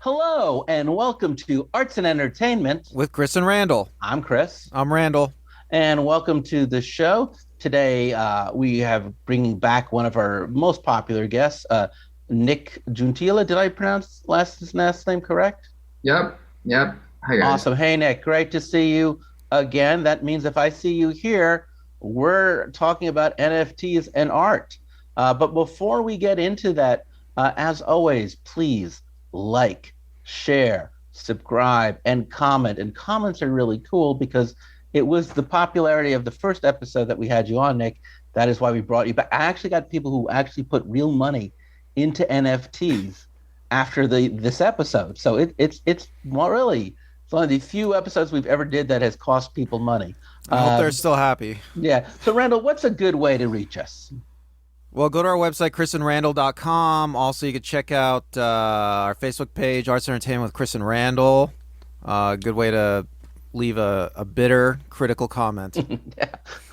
Hello and welcome to Arts and Entertainment. With Chris and Randall. I'm Chris, I'm Randall. and welcome to the show. Today, we have bringing back one of our most popular guests, Nick Juntilla. Did I pronounce his last name correct? Yep. Hi guys. Awesome. Hey, Nick, great to see you again. That means if I see you here, we're talking about NFTs and art. But before we get into that, as always, please like, share, subscribe, and comment. And comments are really cool because it was the popularity of the first episode that we had you on, Nick. That is why we brought you back. I actually got people who actually put real money into NFTs after this episode. So it's more really it's one of the few episodes we've ever did that has cost people money. I hope they're still happy. Yeah. So Randall, what's a good way to reach us? Well, go to our website, chrisandrandall.com. Also, you can check out our Facebook page, Arts and Entertainment with Chris and Randall. Good way to leave a bitter, critical comment. Yeah.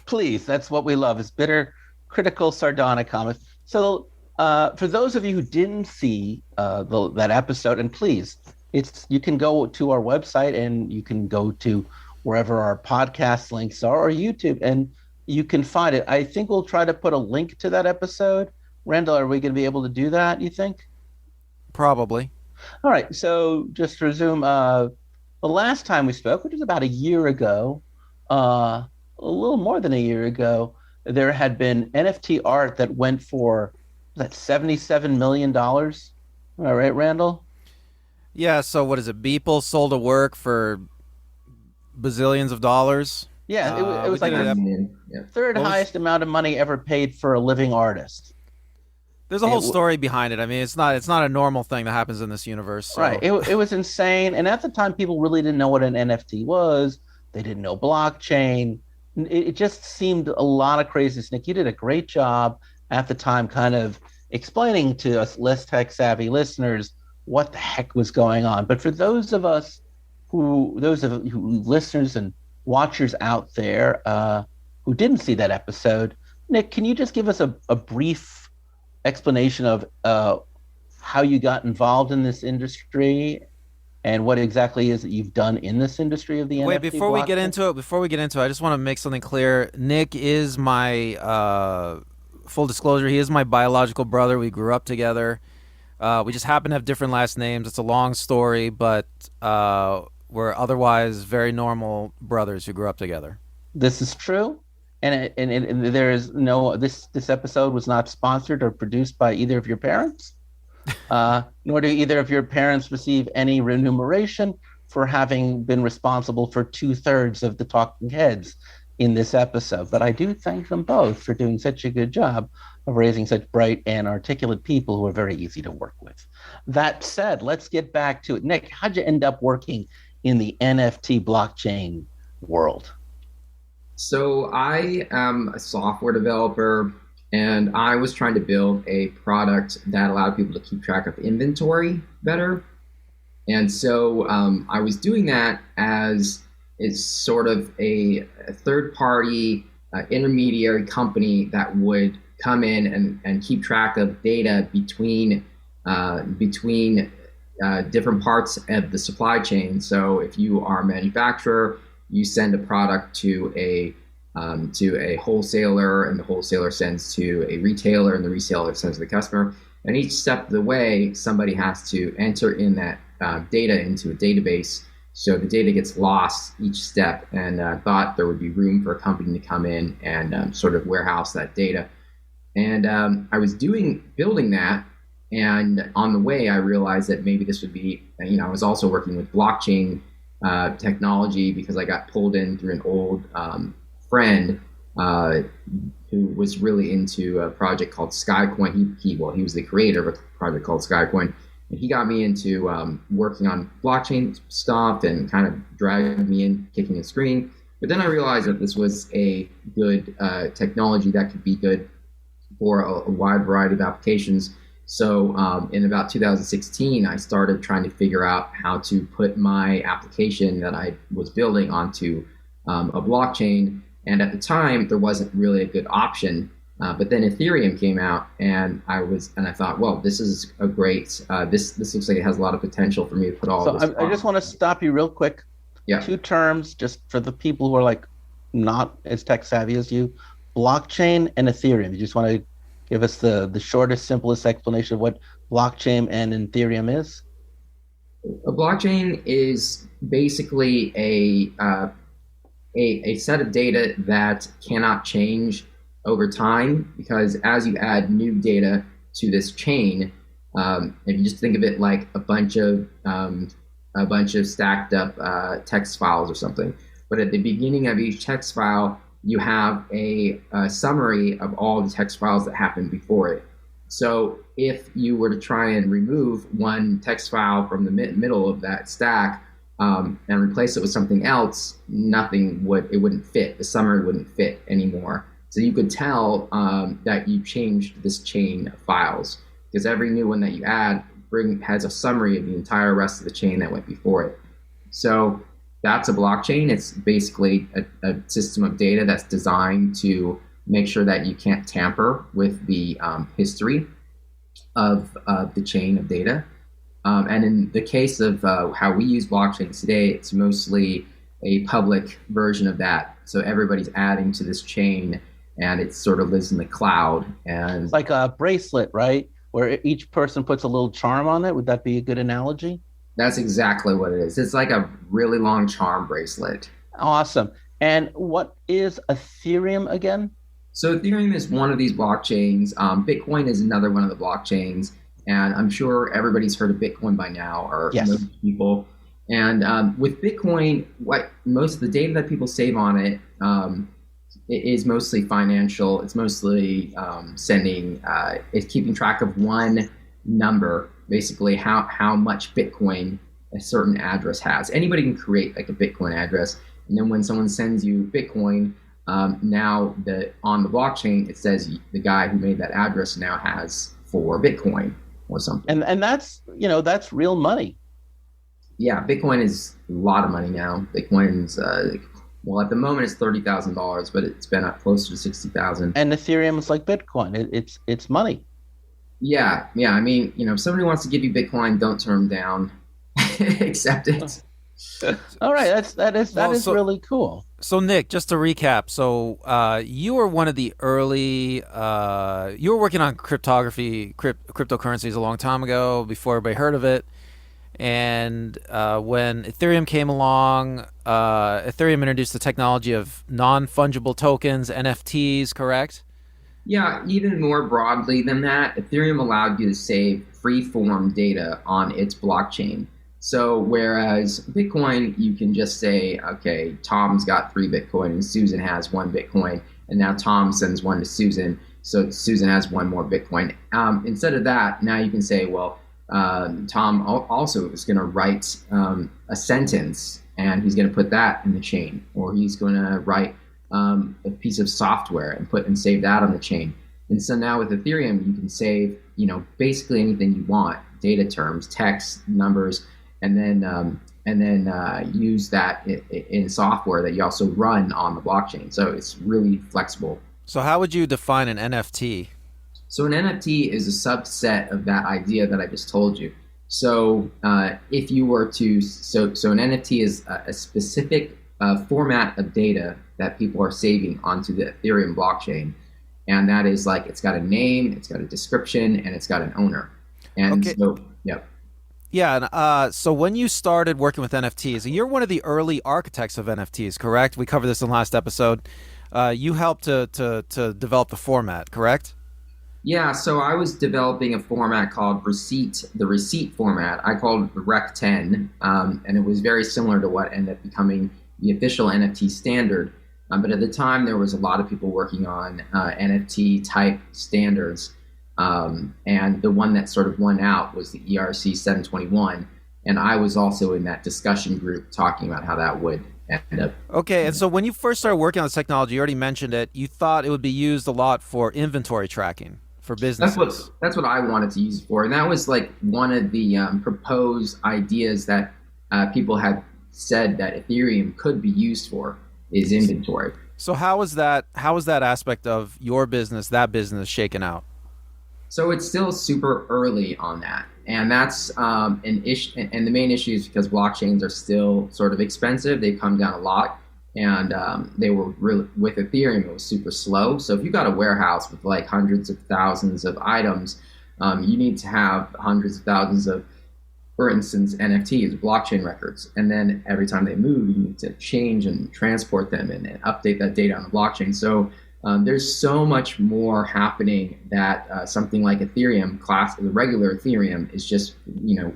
Please, that's what we love, is bitter, critical, sardonic comments. So for those of you who didn't see that episode, and please, you can go to our website and you can go to wherever our podcast links are or YouTube, and you can find it. I think we'll try to put a link to that episode. Randall, are we going to be able to do that, you think? Probably. All right. So just to resume, the last time we spoke, which was about a year ago, a little more than a year ago, there had been NFT art that went for $77 million. All right, Randall? Yeah, so what is it? Beeple sold a work for bazillions of dollars. Yeah, it was like the third highest amount of money ever paid for a living artist. There's a whole story behind it. I mean, it's not a normal thing that happens in this universe. So. Right. It was insane. And at the time, people really didn't know what an NFT was. They didn't know blockchain. It just seemed a lot of craziness. Nick, you did a great job at the time kind of explaining to us less tech-savvy listeners what the heck was going on. But for those of you listeners and watchers out there who didn't see that episode, Nick, can you just give us a brief explanation of how you got involved in this industry and what exactly is that you've done in this industry of the NFT? Wait, before we get into it, I just want to make something clear. Nick is my full disclosure. He is my biological brother. We grew up together. We just happen to have different last names. It's a long story, but we're otherwise very normal brothers who grew up together. This is true, and there is no this episode was not sponsored or produced by either of your parents, nor do either of your parents receive any remuneration for having been responsible for 2/3 of the talking heads in this episode. But I do thank them both for doing such a good job of raising such bright and articulate people who are very easy to work with. That said, let's get back to it. Nick, how'd you end up working in the NFT blockchain world? So I am a software developer, and I was trying to build a product that allowed people to keep track of inventory better. And so I was doing that as it's sort of a third-party intermediary company that would come in and keep track of data between different parts of the supply chain. So if you are a manufacturer, you send a product to a wholesaler, and the wholesaler sends to a retailer, and the retailer sends to the customer. And each step of the way, somebody has to enter in that data into a database. So the data gets lost each step, and thought there would be room for a company to come in and sort of warehouse that data. And I was building that. And on the way, I realized that maybe this would be, I was also working with blockchain technology because I got pulled in through an old friend who was really into a project called Skycoin. He was the creator of a project called Skycoin. And he got me into working on blockchain stuff and kind of dragged me in, kicking and screaming. But then I realized that this was a good technology that could be good for a wide variety of applications. So in about 2016, I started trying to figure out how to put my application that I was building onto a blockchain. And at the time, there wasn't really a good option. But then Ethereum came out, and I thought, well, this is a great. This looks like it has a lot of potential for me to put all So of this I just on. want to stop you real quick. Yeah. Two terms, just for the people who are like not as tech savvy as you: blockchain and Ethereum. You just want to give us the shortest, simplest explanation of what blockchain and Ethereum is? A blockchain is basically a set of data that cannot change over time, because as you add new data to this chain, if you just think of it like a bunch of stacked up text files or something. But at the beginning of each text file, you have a summary of all the text files that happened before it. So if you were to try and remove one text file from the middle of that stack, and replace it with something else, it wouldn't fit. The summary wouldn't fit anymore. So you could tell that you changed this chain of files, because every new one that you add has a summary of the entire rest of the chain that went before it. So that's a blockchain. It's basically a system of data that's designed to make sure that you can't tamper with the history of the chain of data. And in the case of how we use blockchains today, it's mostly a public version of that. So everybody's adding to this chain, and it sort of lives in the cloud. And It's like a bracelet, right? Where each person puts a little charm on it. Would that be a good analogy? that's exactly what it is. It's like a really long charm bracelet. Awesome. And what is Ethereum again? So Ethereum is one of these blockchains. Bitcoin is another one of the blockchains. And I'm sure everybody's heard of Bitcoin by now, or Yes. most people. And with Bitcoin, what most of the data that people save on it, it is mostly financial. It's mostly it's keeping track of one number, basically how much Bitcoin a certain address has. Anybody can create like a Bitcoin address, and then when someone sends you Bitcoin, now on the blockchain it says the guy who made that address now has 4 Bitcoin or something. And that's real money. Yeah, Bitcoin is a lot of money now. Bitcoin's well, at the moment it's $30,000, but it's been up closer to 60,000. And Ethereum is like Bitcoin. It's money. Yeah. I mean, if somebody wants to give you Bitcoin, don't turn them down. Accept it. All right, that is Well, really cool. So Nick, just to recap, so you were one of the early. You were working on cryptocurrencies a long time ago, before everybody heard of it. And when Ethereum came along, Ethereum introduced the technology of non-fungible tokens, NFTs, correct? Yeah, even more broadly than that, Ethereum allowed you to save free-form data on its blockchain. So whereas Bitcoin, you can just say, okay, Tom's got 3 Bitcoin and Susan has 1 Bitcoin, and now Tom sends 1 to Susan, so Susan has 1 more Bitcoin. Instead of that, now you can say, well, Tom also is going to write a sentence, and he's going to put that in the chain, or he's going to write a piece of software and save that on the chain. And so now with Ethereum, you can save basically anything you want: data terms, text, numbers, and then use that in software that you also run on the blockchain. So it's really flexible. So how would you define an NFT? So an NFT is a subset of that idea that I just told you. So if you were to, so an NFT is a specific format of data that people are saving onto the Ethereum blockchain. And that is like, it's got a name, it's got a description, and it's got an owner. And Okay. so, yep. Yeah, and so when you started working with NFTs, and you're one of the early architects of NFTs, correct? We covered this in the last episode. You helped to develop the format, correct? Yeah, so I was developing a format called the receipt format. I called it the Rec 10, and it was very similar to what ended up becoming the official NFT standard. But at the time, there was a lot of people working on NFT type standards. And the one that sort of won out was the ERC 721. And I was also in that discussion group talking about how that would end up. Okay, and so when you first started working on this technology, you already mentioned it, you thought it would be used a lot for inventory tracking for businesses. That's what I wanted to use it for. And that was like one of the proposed ideas that people had said that Ethereum could be used for, is inventory. So how is that aspect of your business, that business, shaken out? So it's still super early on that, and that's an issue. And the main issue is because blockchains are still sort of expensive. They've come down a lot, and they were really, with Ethereum, it was super slow. So if you got a warehouse with like hundreds of thousands of items, you need to have hundreds of thousands of, for instance, NFTs, blockchain records. And then every time they move, you need to change and transport them and update that data on the blockchain. So there's so much more happening that something like Ethereum, the regular Ethereum, is just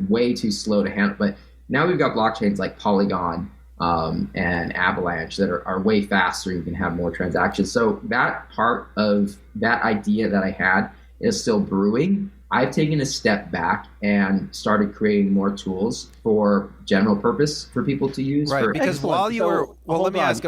way too slow to handle. But now we've got blockchains like Polygon and Avalanche that are way faster. You can have more transactions. So that part of that idea that I had is still brewing. I've taken a step back and started creating more tools for general purpose for people to use. Right, because Excellent. while you were let me ask.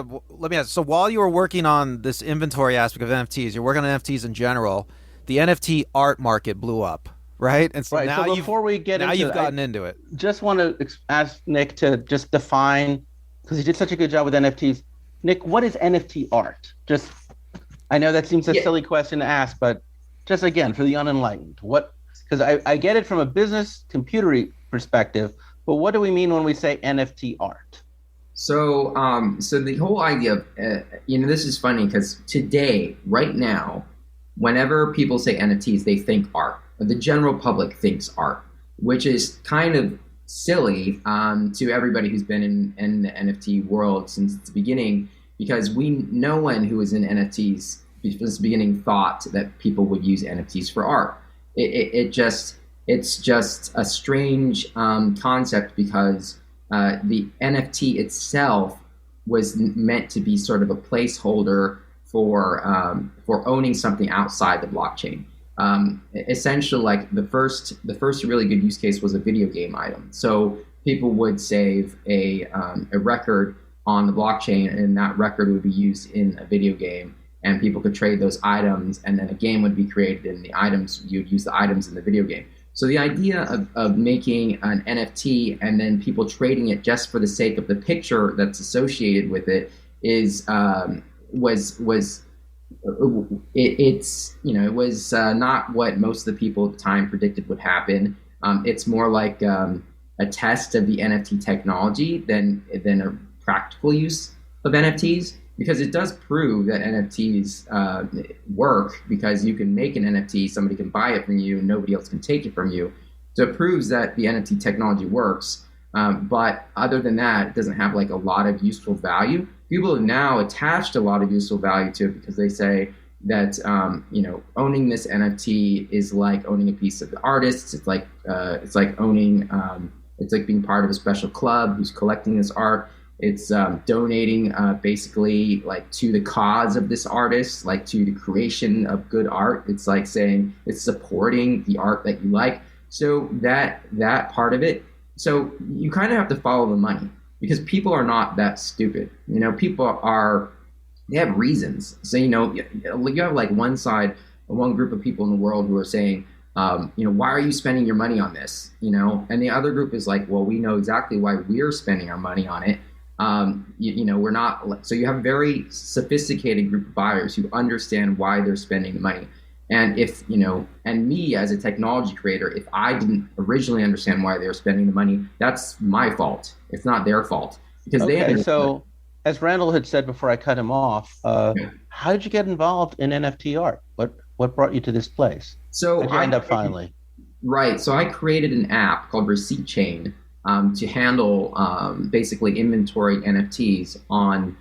So while you were working on this inventory aspect of NFTs, you're working on NFTs in general. The NFT art market blew up, right? And so Right. now So before we get into you've gotten into it. just want to ask Nick to just define, because he did such a good job with NFTs. Nick, what is NFT art? Just, I know that seems a silly question to ask, but just again for the unenlightened, because I get it from a business computery perspective, but what do we mean when we say NFT art? So, so the whole idea of, this is funny because today, right now, whenever people say NFTs, they think art. The general public thinks art, which is kind of silly to everybody who's been in the NFT world since the beginning, because no one who was in NFTs since the beginning thought that people would use NFTs for art. It's just a strange concept because the NFT itself was meant to be sort of a placeholder for owning something outside the blockchain. Essentially, like the first really good use case was a video game item. So people would save a record on the blockchain, and that record would be used in a video game, and people could trade those items, and then a game would be created, and you'd use the items in the video game. So the idea of making an NFT and then people trading it just for the sake of the picture that's associated with it it was not what most of the people at the time predicted would happen. It's more like a test of the NFT technology than a practical use of NFTs, because it does prove that NFTs work, because you can make an NFT, somebody can buy it from you, and nobody else can take it from you. So it proves that the NFT technology works. But other than that, it doesn't have like a lot of useful value. People have now attached a lot of useful value to it because they say that owning this NFT is like owning a piece of the artist. It's like owning. It's like being part of a special club who's collecting this art. It's donating basically like to the cause of this artist, like to the creation of good art. It's like saying it's supporting the art that you like. So that part of it. So you kind of have to follow the money, because people are not that stupid. They have reasons. So, you have like one group of people in the world who are saying, why are you spending your money on this? And the other group is like, well, we know exactly why we're spending our money on it. We're not. So you have a very sophisticated group of buyers who understand why they're spending the money. And and me as a technology creator, if I didn't originally understand why they were spending the money, that's my fault. It's not their fault, because they have. So, as Randall had said before I cut him off, how did you get involved in NFT art? What brought you to this place? So how'd you end up finally? Right. So I created an app called Receipt Chain to handle basically inventory NFTs on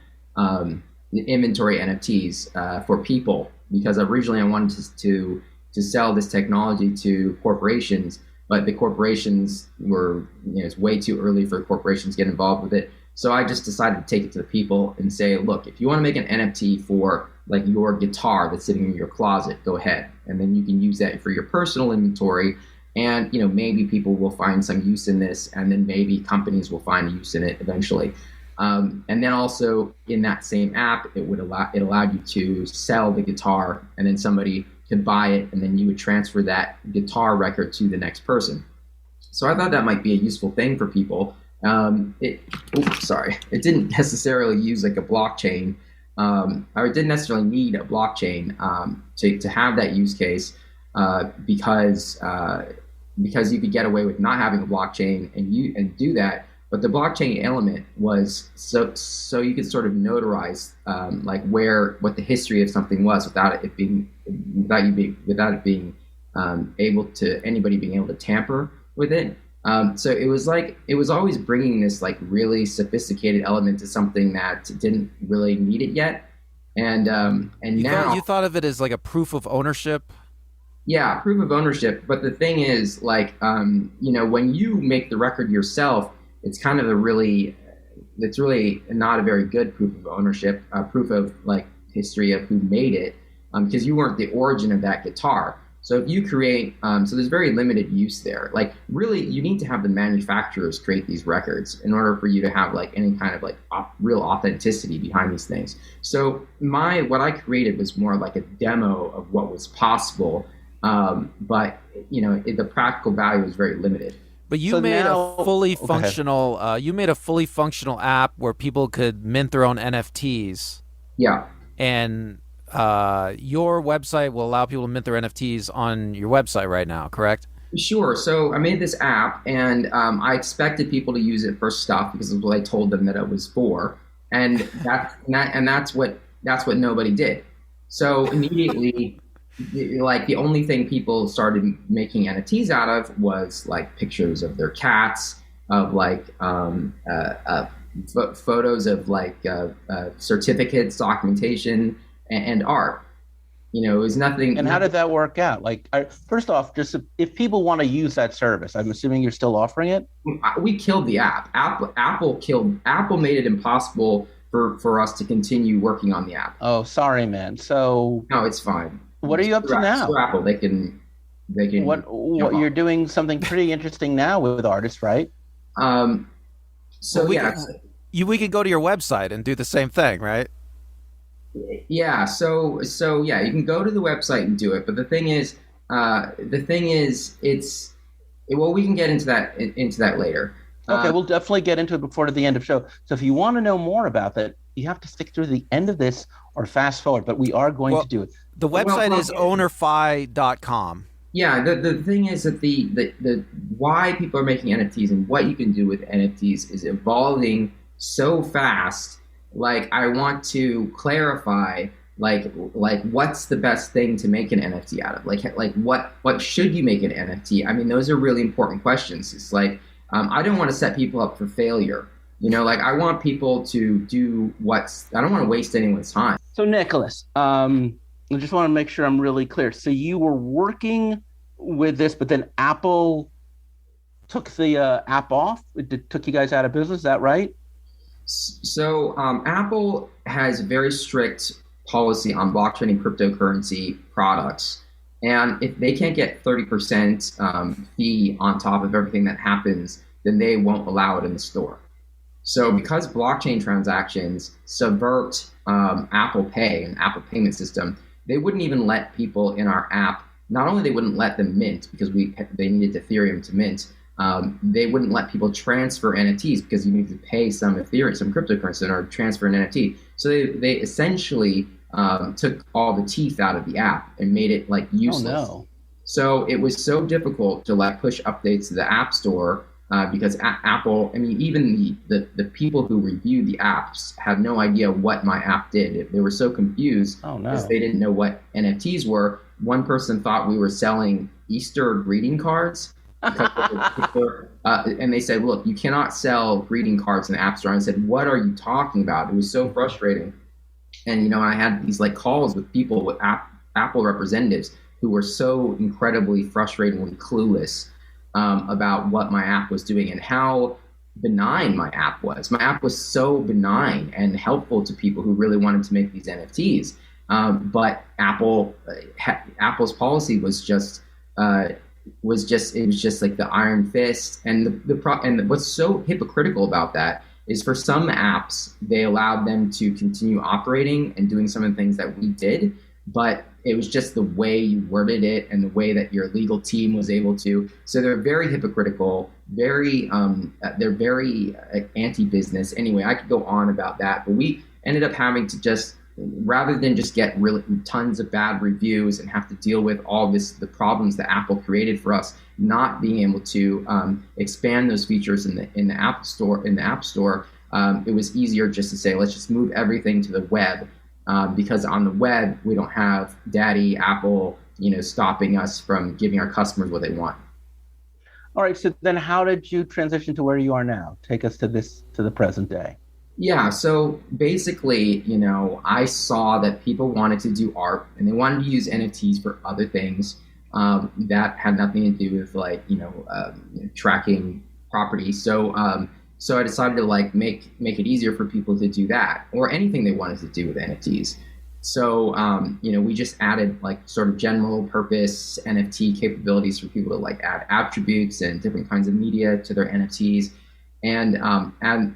inventory NFTs for people, because originally I wanted to sell this technology to corporations, but the corporations were, it's way too early for corporations to get involved with it. So I just decided to take it to the people and say, look, if you want to make an NFT for like your guitar that's sitting in your closet, go ahead. And then you can use that for your personal inventory. And, maybe people will find some use in this, and then maybe companies will find use in it eventually. And then also in that same app, it allowed you to sell the guitar, and then somebody could buy it, and then you would transfer that guitar record to the next person. So I thought that might be a useful thing for people. It didn't necessarily use like a blockchain, or didn't necessarily need a blockchain to have that use case because you could get away with not having a blockchain and do that. But the blockchain element was so you could sort of notarize like what the history of something was without it being able to anybody being able to tamper with it. So it was always bringing this like really sophisticated element to something that didn't really need it yet. And now you thought of it as like a proof of ownership. Yeah, proof of ownership. But the thing is, like, when you make the record yourself, it's kind of it's really not a very good proof of ownership, proof of like history of who made it, because you weren't the origin of that guitar. So if you create, so there's very limited use there. Like, really, you need to have the manufacturers create these records in order for you to have like any kind of like real authenticity behind these things. So what I created was more like a demo of what was possible. But the practical value is very limited. But you made a fully functional app where people could mint their own NFTs. Yeah. And your website will allow people to mint their NFTs on your website right now, correct? Sure. So I made this app, and I expected people to use it for stuff because of what I told them that it was for, and that's what nobody did. So immediately. Like the only thing people started making NFTs out of was like pictures of their cats, of like photos of like certificates, documentation, and art. It was nothing. And how did that work out? Like, first off, just if people want to use that service, I'm assuming you're still offering it. We killed the app. Apple made it impossible for us to continue working on the app. Oh, sorry, man. So no, it's fine. What are you up to now? Apple, they can. What you're doing something pretty interesting now with artists, right? We could go to your website and do the same thing, right? Yeah. So yeah, you can go to the website and do it. But the thing is, we can get into that later. Okay, we'll definitely get into it before the end of the show. So if you want to know more about that, you have to stick through the end of this or fast forward, but we are going to do it. The website is ownerfi.com. Yeah, the thing is that the why people are making NFTs and what you can do with NFTs is evolving so fast. Like, I want to clarify like what's the best thing to make an NFT out of? Like what should you make an NFT? I mean, those are really important questions. It's like I don't want to set people up for failure. Like, I want people to do I don't want to waste anyone's time. So, Nicholas, I just want to make sure I'm really clear. So you were working with this, but then Apple took the app off? It took you guys out of business, is that right? So Apple has very strict policy on blockchain and cryptocurrency products. And if they can't get 30% fee on top of everything that happens, then they won't allow it in the store. So because blockchain transactions subvert Apple Pay and Apple payment system, they wouldn't even let people in our app. Not only they wouldn't let them mint because they needed Ethereum to mint, they wouldn't let people transfer NFTs because you need to pay some Ethereum, some cryptocurrency in order to transfer an NFT. So they essentially took all the teeth out of the app and made it like useless. Oh, no. So it was so difficult to like push updates to the App Store. Because Apple, I mean, even the people who reviewed the apps had no idea what my app did. They were so confused because they didn't know what NFTs were. One person thought we were selling Easter greeting cards. And they said, look, you cannot sell greeting cards in the App Store. And I said, what are you talking about? It was so frustrating. And, I had these like calls with people, with Apple representatives who were so incredibly frustratingly clueless about what my app was doing and how benign my app was. My app was so benign and helpful to people who really wanted to make these NFTs. But Apple's policy was just like the iron fist. And what's so hypocritical about that is for some apps, they allowed them to continue operating and doing some of the things that we did, but it was just the way you worded it and the way that your legal team was able to. So they're very hypocritical, they're very anti-business. Anyway, I could go on about that, but we ended up having to just rather than just get really tons of bad reviews and have to deal with all the problems that Apple created for us, not being able to expand those features in the App Store, it was easier just to say, let's just move everything to the web, because on the web we don't have Daddy Apple, stopping us from giving our customers what they want. All right. So then, how did you transition to where you are now? Take us to the present day. Yeah, so basically, I saw that people wanted to do art and they wanted to use NFTs for other things that had nothing to do with tracking properties. So I decided to make it easier for people to do that, or anything they wanted to do with NFTs. So we just added sort of general purpose NFT capabilities for people to add attributes and different kinds of media to their NFTs, and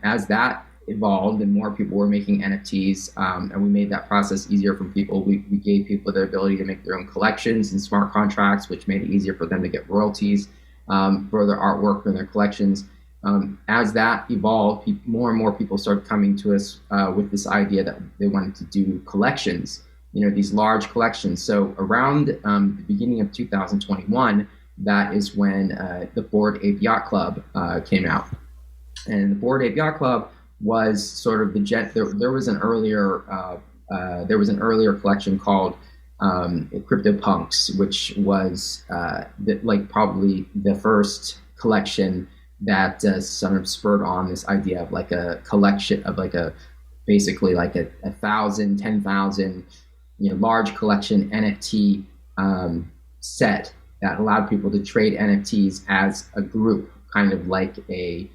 as that evolved and more people were making NFTs, and we made that process easier for people. We gave people the ability to make their own collections and smart contracts, which made it easier for them to get royalties for their artwork and their collections. As that evolved, more and more people started coming to us with this idea that they wanted to do collections, these large collections. So around the beginning of 2021, that is when the Bored Ape Yacht Club came out. And the Bored Ape Yacht Club was sort of there was an earlier collection called CryptoPunks, which was probably the first collection that sort of spurred on this idea of a collection of basically 1,000, 10,000 large collection NFT set that allowed people to trade NFTs as a group, kind of like a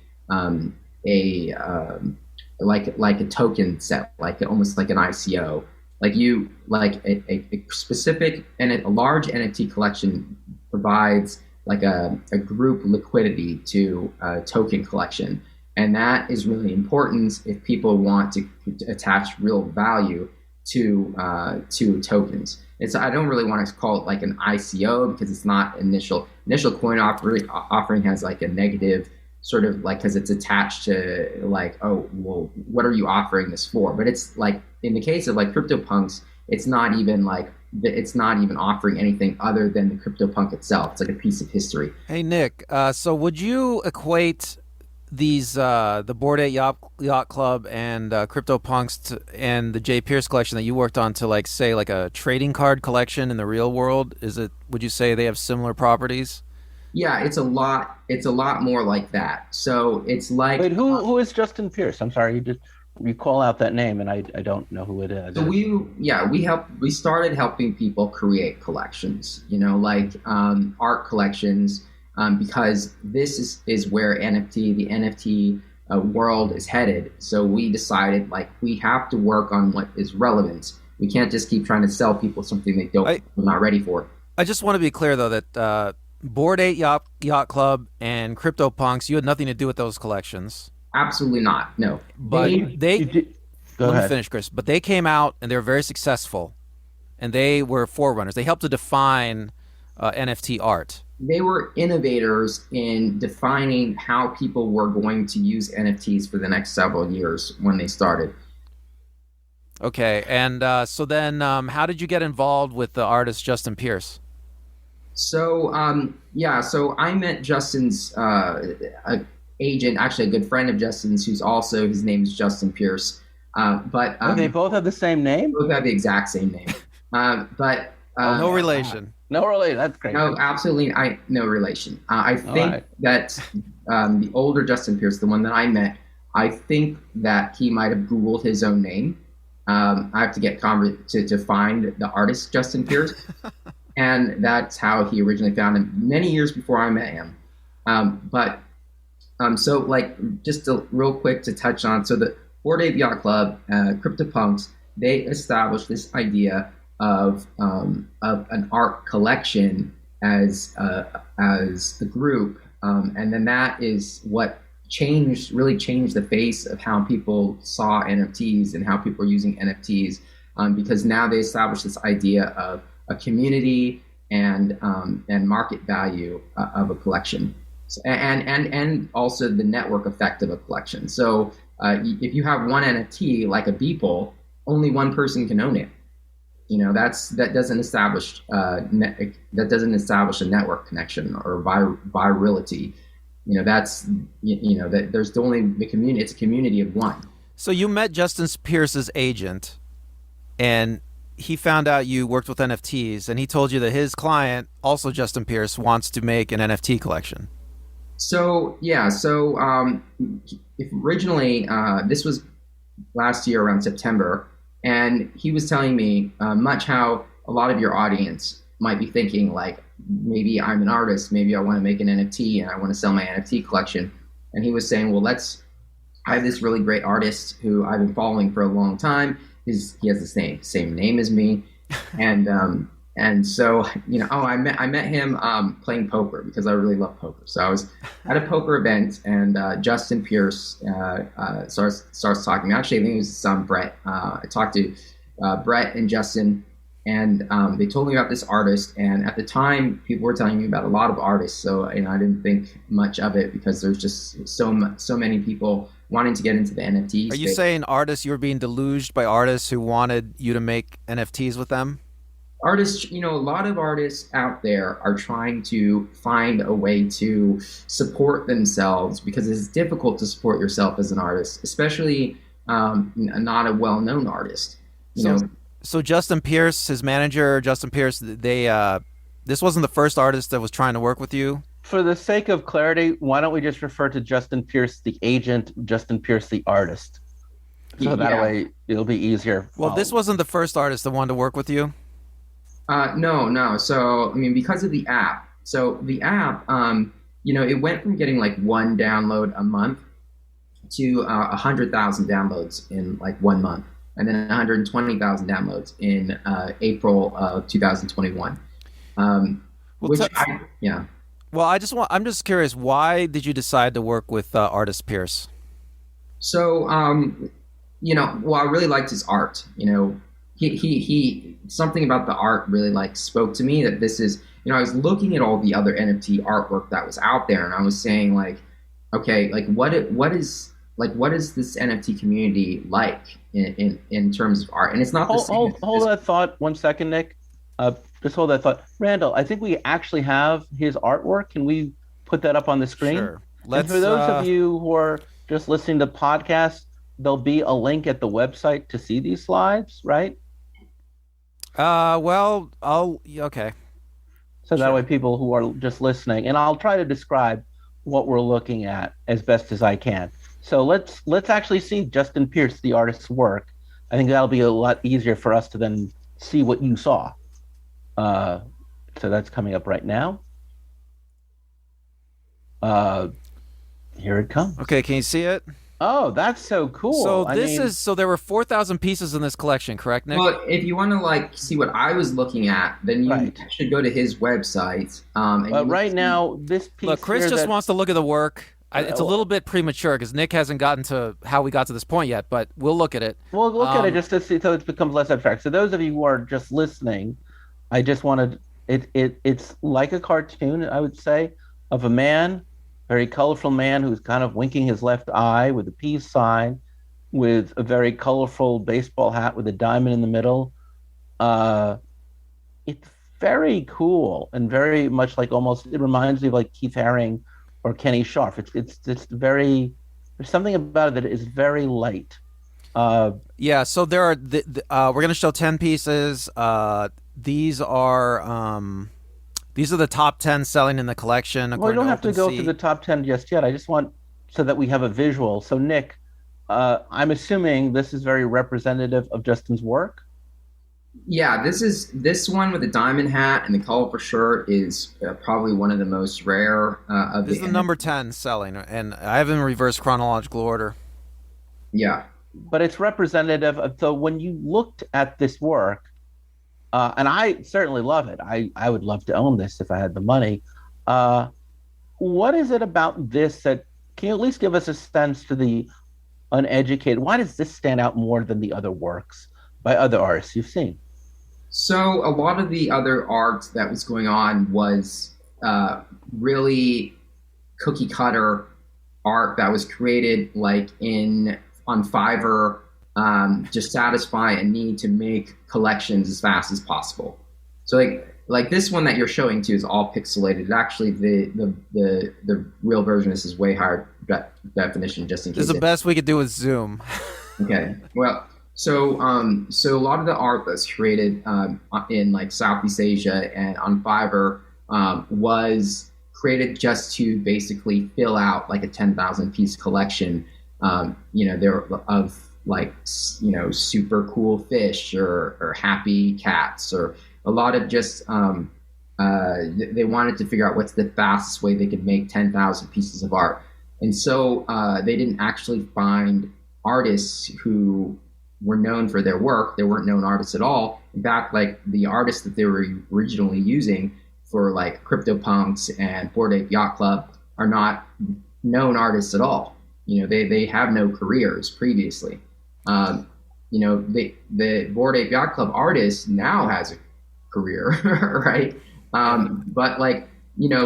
token set, almost like an ICO. A specific and a large NFT collection provides a group liquidity to a token collection, and that is really important if people want to attach real value to tokens. I don't really want to call it an ICO because it's not initial coin offering has a negative sort of because it's attached to oh, well, what are you offering this for? But it's in the case of CryptoPunks, it's not even offering anything other than the CryptoPunk itself. It's a piece of history. Hey Nick, so would you equate these the Bored Ape Yacht Club and CryptoPunks and the J. Pierce collection that you worked on to say a trading card collection in the real world? Would you say they have similar properties? Yeah, it's a lot more like that. So it's Wait, who is Justin Pierce? I'm sorry, you call out that name and I don't know who it is. So we started helping people create collections, art collections, because this is where the NFT world is headed. So we decided we have to work on what is relevant. We can't just keep trying to sell people something they're not ready for. I just want to be clear though that Bored Ape Yacht Club and CryptoPunks, you had nothing to do with those collections. Absolutely not. No. But let me finish, Chris. But they came out and they were very successful, and they were forerunners. They helped to define NFT art. They were innovators in defining how people were going to use NFTs for the next several years when they started. Okay, and so then how did you get involved with the artist Justin Pierce? So so I met Justin's agent, actually a good friend of Justin's, his name is Justin Pierce. They both have the same name? Both have the exact same name. No relation. No relation. That's great. No, absolutely, no relation. I think that the older Justin Pierce, the one that I met, I think that he might have Googled his own name. I have to get to find the artist Justin Pierce. And that's how he originally found him many years before I met him. Just real quick to touch on, so the Bored Ape Yacht Club, CryptoPunks, they established this idea of an art collection as a group, and then that is what really changed the face of how people saw NFTs and how people are using NFTs, because now they established this idea of a community and market value of a collection, and also the network effect of a collection. So if you have one NFT like a Beeple, only one person can own it. That doesn't establish that doesn't establish a network connection or virality. That's that there's only the community. It's a community of one. So you met Justin Pierce's agent, and he found out you worked with NFTs, and he told you that his client, also Justin Pierce, wants to make an NFT collection. So yeah, if originally this was last year around September, and he was telling me much how a lot of your audience might be thinking, like, maybe I'm an artist, maybe I want to make an NFT and I want to sell my NFT collection. And he was saying, well, I have this really great artist who I've been following for a long time. He has the same name as me, and so I met him playing poker because I really love poker. So I was at a poker event, and Justin Pierce starts talking to me. Actually, I think it was his son Brett. I talked to Brett and Justin, and they told me about this artist. And at the time, people were telling me about a lot of artists. So I didn't think much of it because there's just so many people wanting to get into the NFTs. Are you saying artists, you were being deluged by artists who wanted you to make NFTs with them? Artists, a lot of artists out there are trying to find a way to support themselves because it's difficult to support yourself as an artist, especially not a well-known artist. So Justin Pierce, his manager, Justin Pierce, this wasn't the first artist that was trying to work with you? For the sake of clarity, why don't we just refer to Justin Pierce, the agent, Justin Pierce, the artist? So that way it'll be easier. Well, this wasn't the first artist that wanted to work with you? No. So, because of the app. So the app, it went from getting like one download a month to 100,000 downloads in like 1 month, and then 120,000 downloads in April of 2021. Well, I'm just curious, why did you decide to work with artist Pierce? So, well, I really liked his art. He something about the art really spoke to me, that this is, I was looking at all the other NFT artwork that was out there, and I was saying okay, what is this NFT community like in terms of art? And it's not the same. Hold that thought 1 second, Nick. Just hold that thought. Randall, I think we actually have his artwork. Can we put that up on the screen? Sure. And for those of you who are just listening to podcasts, there'll be a link at the website to see these slides, right? Okay. So that way people who are just listening, and I'll try to describe what we're looking at as best as I can. So let's actually see Justin Pierce, the artist's work. I think that'll be a lot easier for us to then see what you saw. So that's coming up right now. Here it comes. Okay, can you see it? Oh, that's so cool. So there were 4,000 pieces in this collection, correct, Nick? Well, if you want to see what I was looking at, then you should go to his website. But right now, this piece. Look, Chris just wants to look at the work. It's a little bit premature because Nick hasn't gotten to how we got to this point yet, but we'll look at it. We'll look at it just to see, so it becomes less abstract. So those of you who are just listening, I just wanted it's like a cartoon, I would say, of a man, very colorful man who's kind of winking his left eye with a peace sign, with a very colorful baseball hat with a diamond in the middle. It's very cool and very much like, almost, it reminds me of like Keith Haring or Kenny Scharf. It's very, there's something about it that is very light. Yeah, so there are we're going to show 10 pieces. These are the top 10 selling in the collection. Well, we don't have to go through the top 10 just yet. I just want, so that we have a visual. So Nick, I'm assuming this is very representative of Justin's work. Yeah, this one with the diamond hat and the colorful shirt is probably one of the most rare of This is the number 10 selling, and I have them in reverse chronological order. Yeah. But it's representative of, so when you looked at this work, and I certainly love it. I would love to own this if I had the money. What is it about this that, can you at least give us a sense to the uneducated? Why does this stand out more than the other works by other artists you've seen? So a lot of the other art that was going on was really cookie cutter art that was created on Fiverr just satisfy a need to make collections as fast as possible. So like this one that you're showing to is all pixelated. Actually, the real version of this is way higher definition, just in This is case. the best we could do with Zoom. Okay. Well, so a lot of the art that's created in like Southeast Asia and on Fiverr was created just to basically fill out like a 10,000 piece collection. There of like super cool fish or happy cats, or a lot of just they wanted to figure out what's the fastest way they could make 10,000 pieces of art. And so they didn't actually find artists who were known for their work. They weren't known artists at all. In fact, like the artists that they were originally using for like CryptoPunks and Bored Ape Yacht Club are not known artists at all. They have no careers previously. The Bored Ape Yacht Club artist now has a career, right? But like,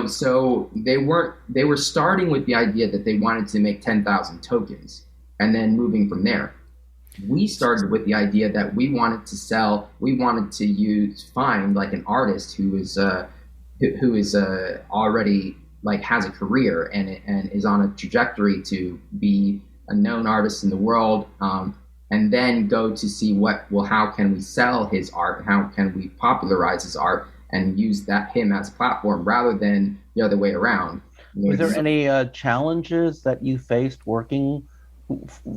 so they were starting with the idea that they wanted to make 10,000 tokens and then moving from there. We started with the idea that we wanted to find like an artist who is already like has a career and is on a trajectory to be a known artist in the world, and then go to see how can we sell his art, how can we popularize his art and use him as a platform rather than the other way around. Was there any challenges that you faced working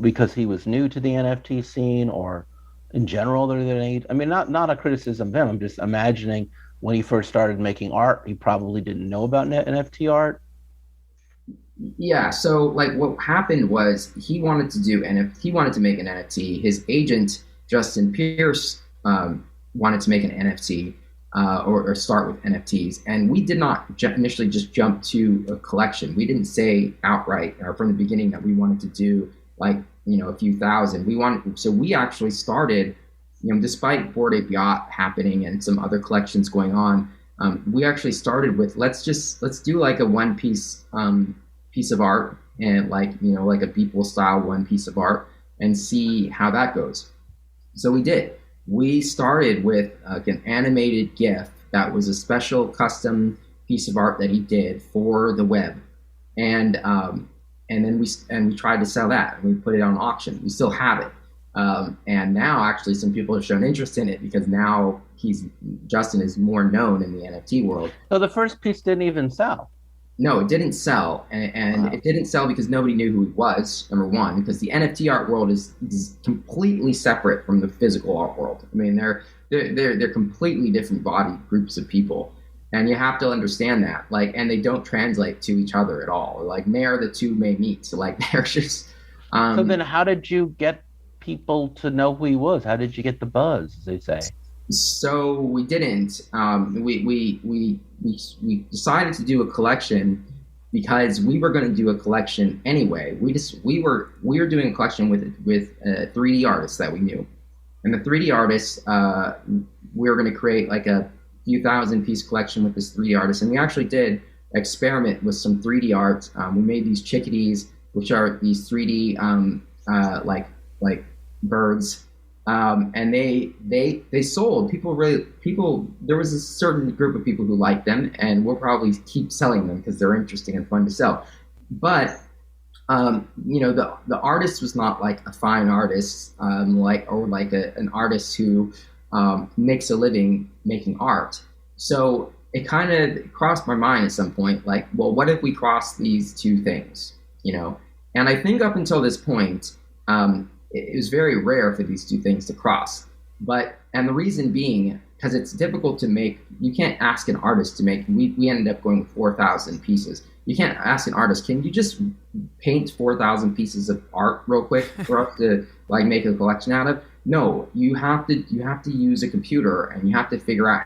because he was new to the NFT scene, or in general there than any? I mean, not a criticism of him. I'm just imagining when he first started making art, he probably didn't know about NFT art. Yeah, so like what happened was he wanted to make an NFT. His agent Justin Pierce wanted to make an NFT or start with NFTs, and we did not initially just jump to a collection. We didn't say outright or from the beginning that we wanted to do like a few thousand. We actually started, despite Bored Ape Yacht happening and some other collections going on, we actually started with let's do like a one piece of art, and like a Beeple style one piece of art, and see how that goes. So we did. We started with an animated GIF that was a special custom piece of art that he did for the web, and then we tried to sell that, and we put it on auction. We still have it, and now actually some people have shown interest in it because now Justin is more known in the NFT world. So the first piece didn't even sell. No, it didn't sell, and wow. It didn't sell because nobody knew who he was, number one, because the NFT art world is completely separate from the physical art world. I mean, they're completely different body groups of people, and you have to understand that. Like, and they don't translate to each other at all. Like, there the two may meet. So, like, they're just. So then, how did you get people to know who he was? How did you get the buzz, as they say? So we didn't. We decided to do a collection because we were going to do a collection anyway. We were doing a collection with 3D artists that we knew, and the 3D artists we were going to create like a few thousand piece collection with this 3D artist, and we actually did experiment with some 3D art. We made these chickadees, which are these 3D like birds. And they sold. There was a certain group of people who liked them, and we'll probably keep selling them because they're interesting and fun to sell. But the artist was not like a fine artist, an artist who makes a living making art. So it kind of crossed my mind at some point, like, well, what if we cross these two things, And I think up until this point, it was very rare for these two things to cross. And the reason being, because it's difficult to make, you can't ask an artist to make, we ended up going with 4,000 pieces. You can't ask an artist, can you just paint 4,000 pieces of art real quick for us to like make a collection out of? No, you have to use a computer, and you have to figure out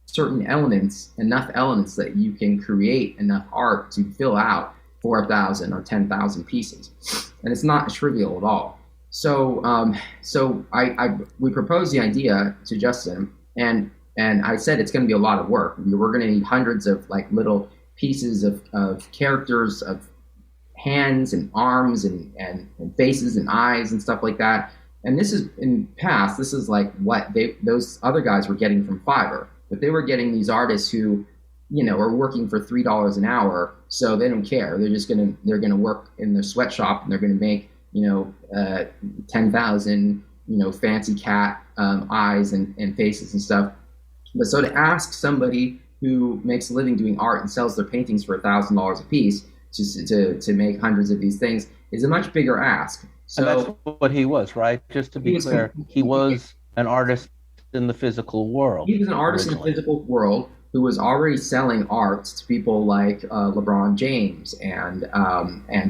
certain elements, enough elements that you can create enough art to fill out 4,000 or 10,000 pieces. And it's not trivial at all. So we proposed the idea to Justin, and I said it's going to be a lot of work. We're going to need hundreds of like little pieces of characters, of hands and arms and faces and eyes and stuff like that. And this is in the past, this is like what those other guys were getting from Fiverr, but they were getting these artists who, are working for $3 an hour, so they don't care. They're gonna work in their sweatshop and they're gonna make 10,000 fancy cat eyes and faces and stuff. But so to ask somebody who makes a living doing art and sells their paintings for $1,000 a piece to make hundreds of these things is a much bigger ask. So and that's what he was, right? Just to be clear, he was an artist in the physical world. He was an artist in the physical world who was already selling art to people like LeBron James and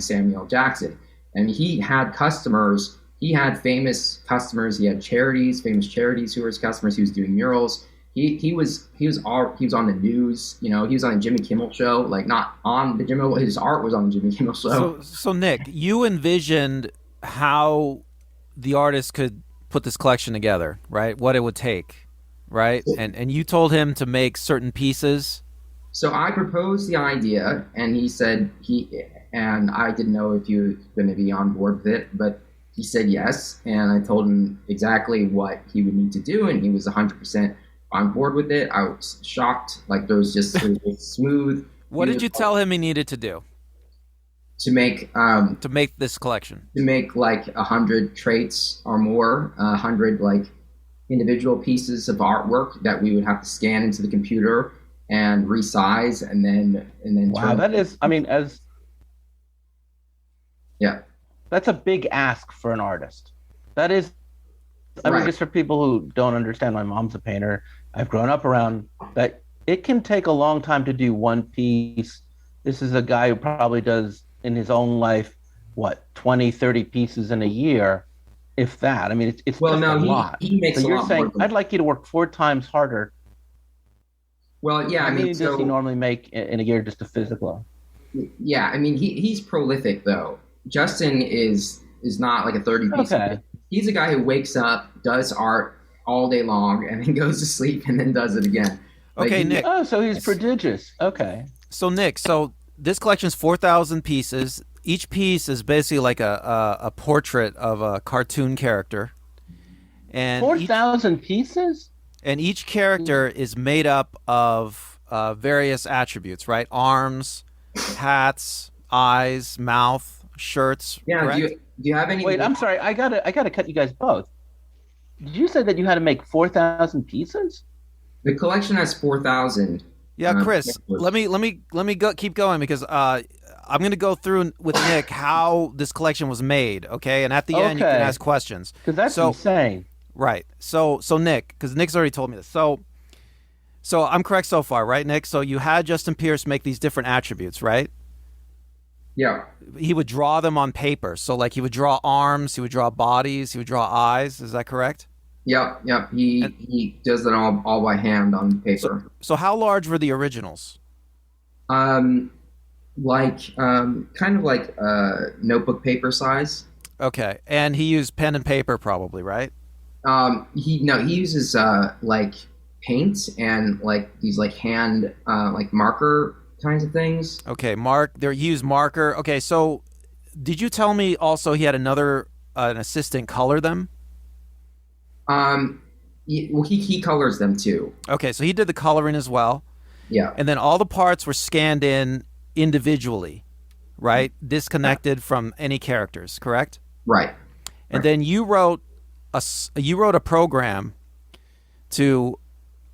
Samuel Jackson. And he had customers. He had famous customers. He had famous charities who were his customers. He was doing murals. He was on the news. He was on the Jimmy Kimmel show. Like, not on the Jimmy. His art was on the Jimmy Kimmel show. So Nick, you envisioned how the artist could put this collection together, right? What it would take, right? And you told him to make certain pieces. So I proposed the idea, and he said and I didn't know if he was going to be on board with it, but he said yes. And I told him exactly what he would need to do, and he was 100% on board with it. I was shocked. Like, it was smooth. What did you tell him he needed to do? To make this collection. To make like 100 traits or more, 100 like individual pieces of artwork that we would have to scan into the computer and resize and then wow, that is, that's a big ask for an artist. That is, just for people who don't understand, my mom's a painter. I've grown up around that. It can take a long time to do one piece. This is a guy who probably does in his own life, 20, 30 pieces in a year, if that. It's just a lot. He makes so a you're lot saying, I'd like you to work 4 times harder. Well, yeah, How many does he normally make in a year, just a physical? Yeah, he's prolific, though. Justin is not like a 30-piece. Okay. He's a guy who wakes up, does art all day long, and then goes to sleep and then does it again. Okay, Nick. Oh, so he's prodigious. Okay. So, Nick, this collection is 4,000 pieces. Each piece is basically like a portrait of a cartoon character. And 4,000 pieces? And each character is made up of various attributes, right? Arms, hats, eyes, mouth, shirts. Yeah. Do you have any? Wait, I'm sorry. I gotta cut you guys both. Did you say that you had to make 4,000 pieces? The collection has 4,000. Yeah, Chris. Let me keep going because I'm going to go through with Nick how this collection was made. Okay, and at the end you can ask questions because that's insane. Right. So Nick, because Nick's already told me this. So I'm correct so far, right, Nick? So you had Justin Pierce make these different attributes, right? Yeah. He would draw them on paper. So like he would draw arms, he would draw bodies, he would draw eyes. Is that correct? Yep. He does it all by hand on paper. So how large were the originals? Kind of like notebook paper size. Okay, and he used pen and paper probably, right? He uses like paint and like these like hand like marker kinds of things. Okay, he used marker. Okay, so did you tell me also he had an assistant color them? He colors them too. Okay, so he did the coloring as well. Yeah. And then all the parts were scanned in individually, right? Disconnected from any characters, correct? Right. And then you wrote a program to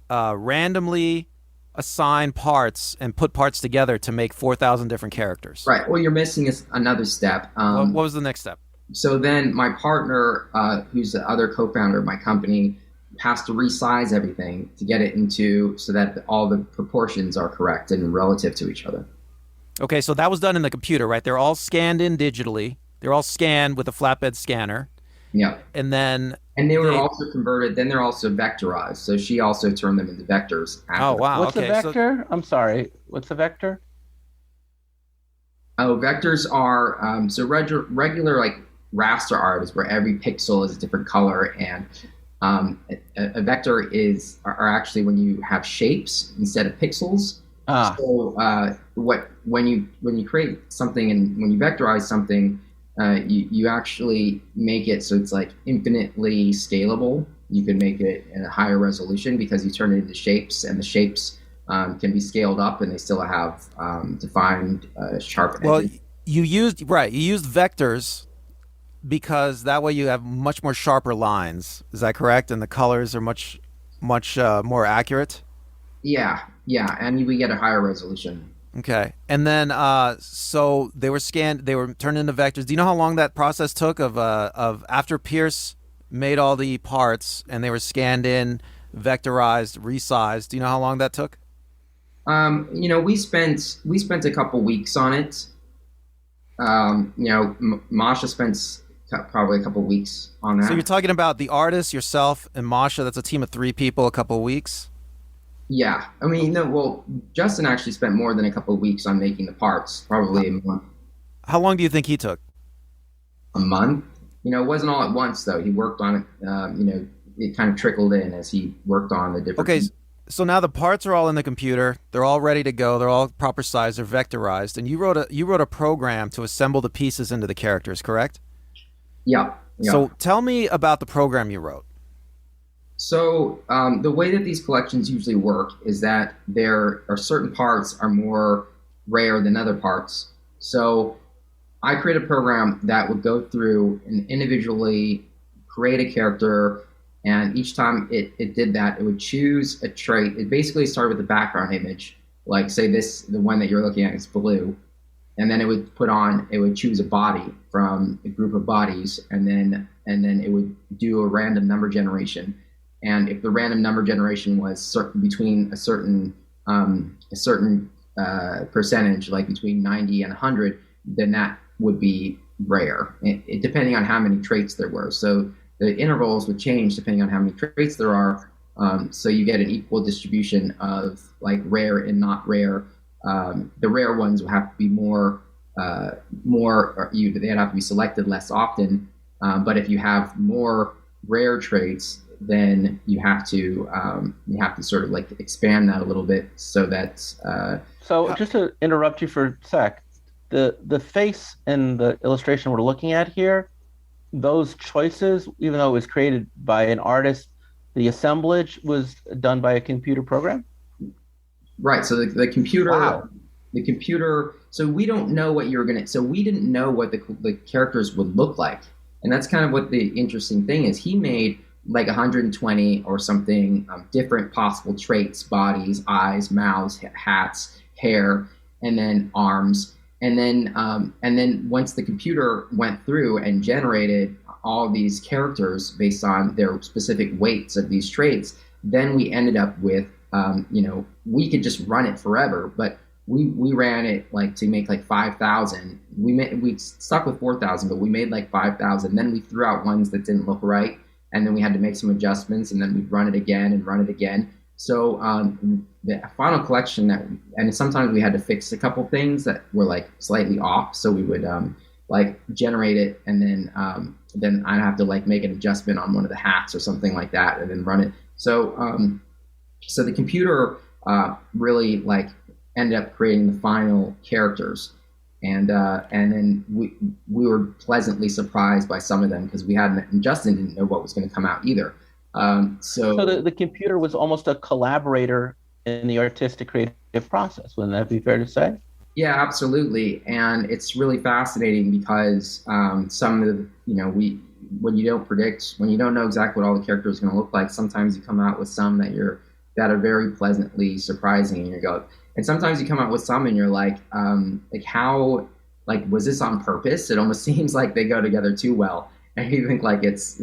randomly assign parts and put parts together to make 4,000 different characters. Right. Well, you're missing another step. What was the next step? So then my partner, who's the other co-founder of my company, has to resize everything to get it into so that all the proportions are correct and relative to each other. Okay, so that was done in the computer, right? They're all scanned in digitally. They're all scanned with a flatbed scanner. Yeah. And they were also converted. Then they're also vectorized. So she also turned them into vectors. Oh, wow. What's a vector? I'm sorry. What's a vector? Oh, vectors are regular like raster art is where every pixel is a different color, and a vector are actually when you have shapes instead of pixels. Ah, So what when you create something and when you vectorize something, you actually make it so it's like infinitely scalable. You can make it in a higher resolution because you turn it into shapes, and the shapes can be scaled up, and they still have defined sharp Well, edges. you used vectors because that way you have much more sharper lines. Is that correct? And the colors are much more accurate. Yeah, yeah, and we get a higher resolution. Okay, and then so they were scanned, they were turned into vectors. Do you know how long that process took of after Pierce made all the parts and they were scanned in, vectorized, resized? Do you know how long that took? We spent a couple weeks on it. Masha spent probably a couple weeks on So you're that. talking about the artist, yourself, and Masha. That's a team of three people, a couple of weeks. Yeah, I mean, no, well, Justin actually spent more than a couple of weeks on making the parts, How, probably a month. how long do you think he took? A month. It wasn't all at once though. He worked on it. It kind of trickled in as he worked on the different Okay, pieces. so now the parts are all in the computer. They're all ready to go. They're all proper size. They're vectorized, and you wrote a program to assemble the pieces into the characters. Correct? Yeah, yeah. So tell me about the program you wrote. So the way that these collections usually work is that there are certain parts are more rare than other parts. So I created a program that would go through and individually create a character, and each time it did that, it would choose a trait. It basically started with the background image, like say the one that you're looking at is blue, and then it would choose a body from a group of bodies, and then it would do a random number generation. And if the random number generation was between a certain percentage, like between 90 and 100, then that would be rare, depending on how many traits there were. So the intervals would change depending on how many traits there are. So you get an equal distribution of like rare and not rare. The rare ones would have to be they'd have to be selected less often. But if you have more rare traits, then you have to sort of like expand that a little bit so that so How, just to interrupt you for a sec, the face in the illustration we're looking at here, those choices, even though it was created by an artist, the assemblage was done by a computer program. right. So Wow. the computer. So we don't know what you're gonna. So we didn't know what the characters would look like, and that's kind of what the interesting thing is. He made like 120 or something different possible traits: bodies, eyes, mouths, hats, hair, and then arms. And then once the computer went through and generated all these characters based on their specific weights of these traits, then we ended up with we could just run it forever, but we ran it like to make like 5,000. We stuck with 4,000, but we made like 5,000. Then we threw out ones that didn't look right, and then we had to make some adjustments, and then we'd run it again and run it again. So the final collection and sometimes we had to fix a couple things that were like slightly off. So we would like generate it, and then I'd have to like make an adjustment on one of the hats or something like that, and then run it. So the computer really like ended up creating the final characters, and then we were pleasantly surprised by some of them because we hadn't and Justin didn't know what was going to come out either. So So the computer was almost a collaborator in the artistic creative process. Wouldn't that be fair to say? yeah, absolutely, and it's really fascinating because some of the we when you don't know exactly what all the characters are going to look like, sometimes you come out with some that are very pleasantly surprising, and you go, and sometimes you come out with some and you're like how like was this on purpose? It almost seems like they go together too well, and you think like it's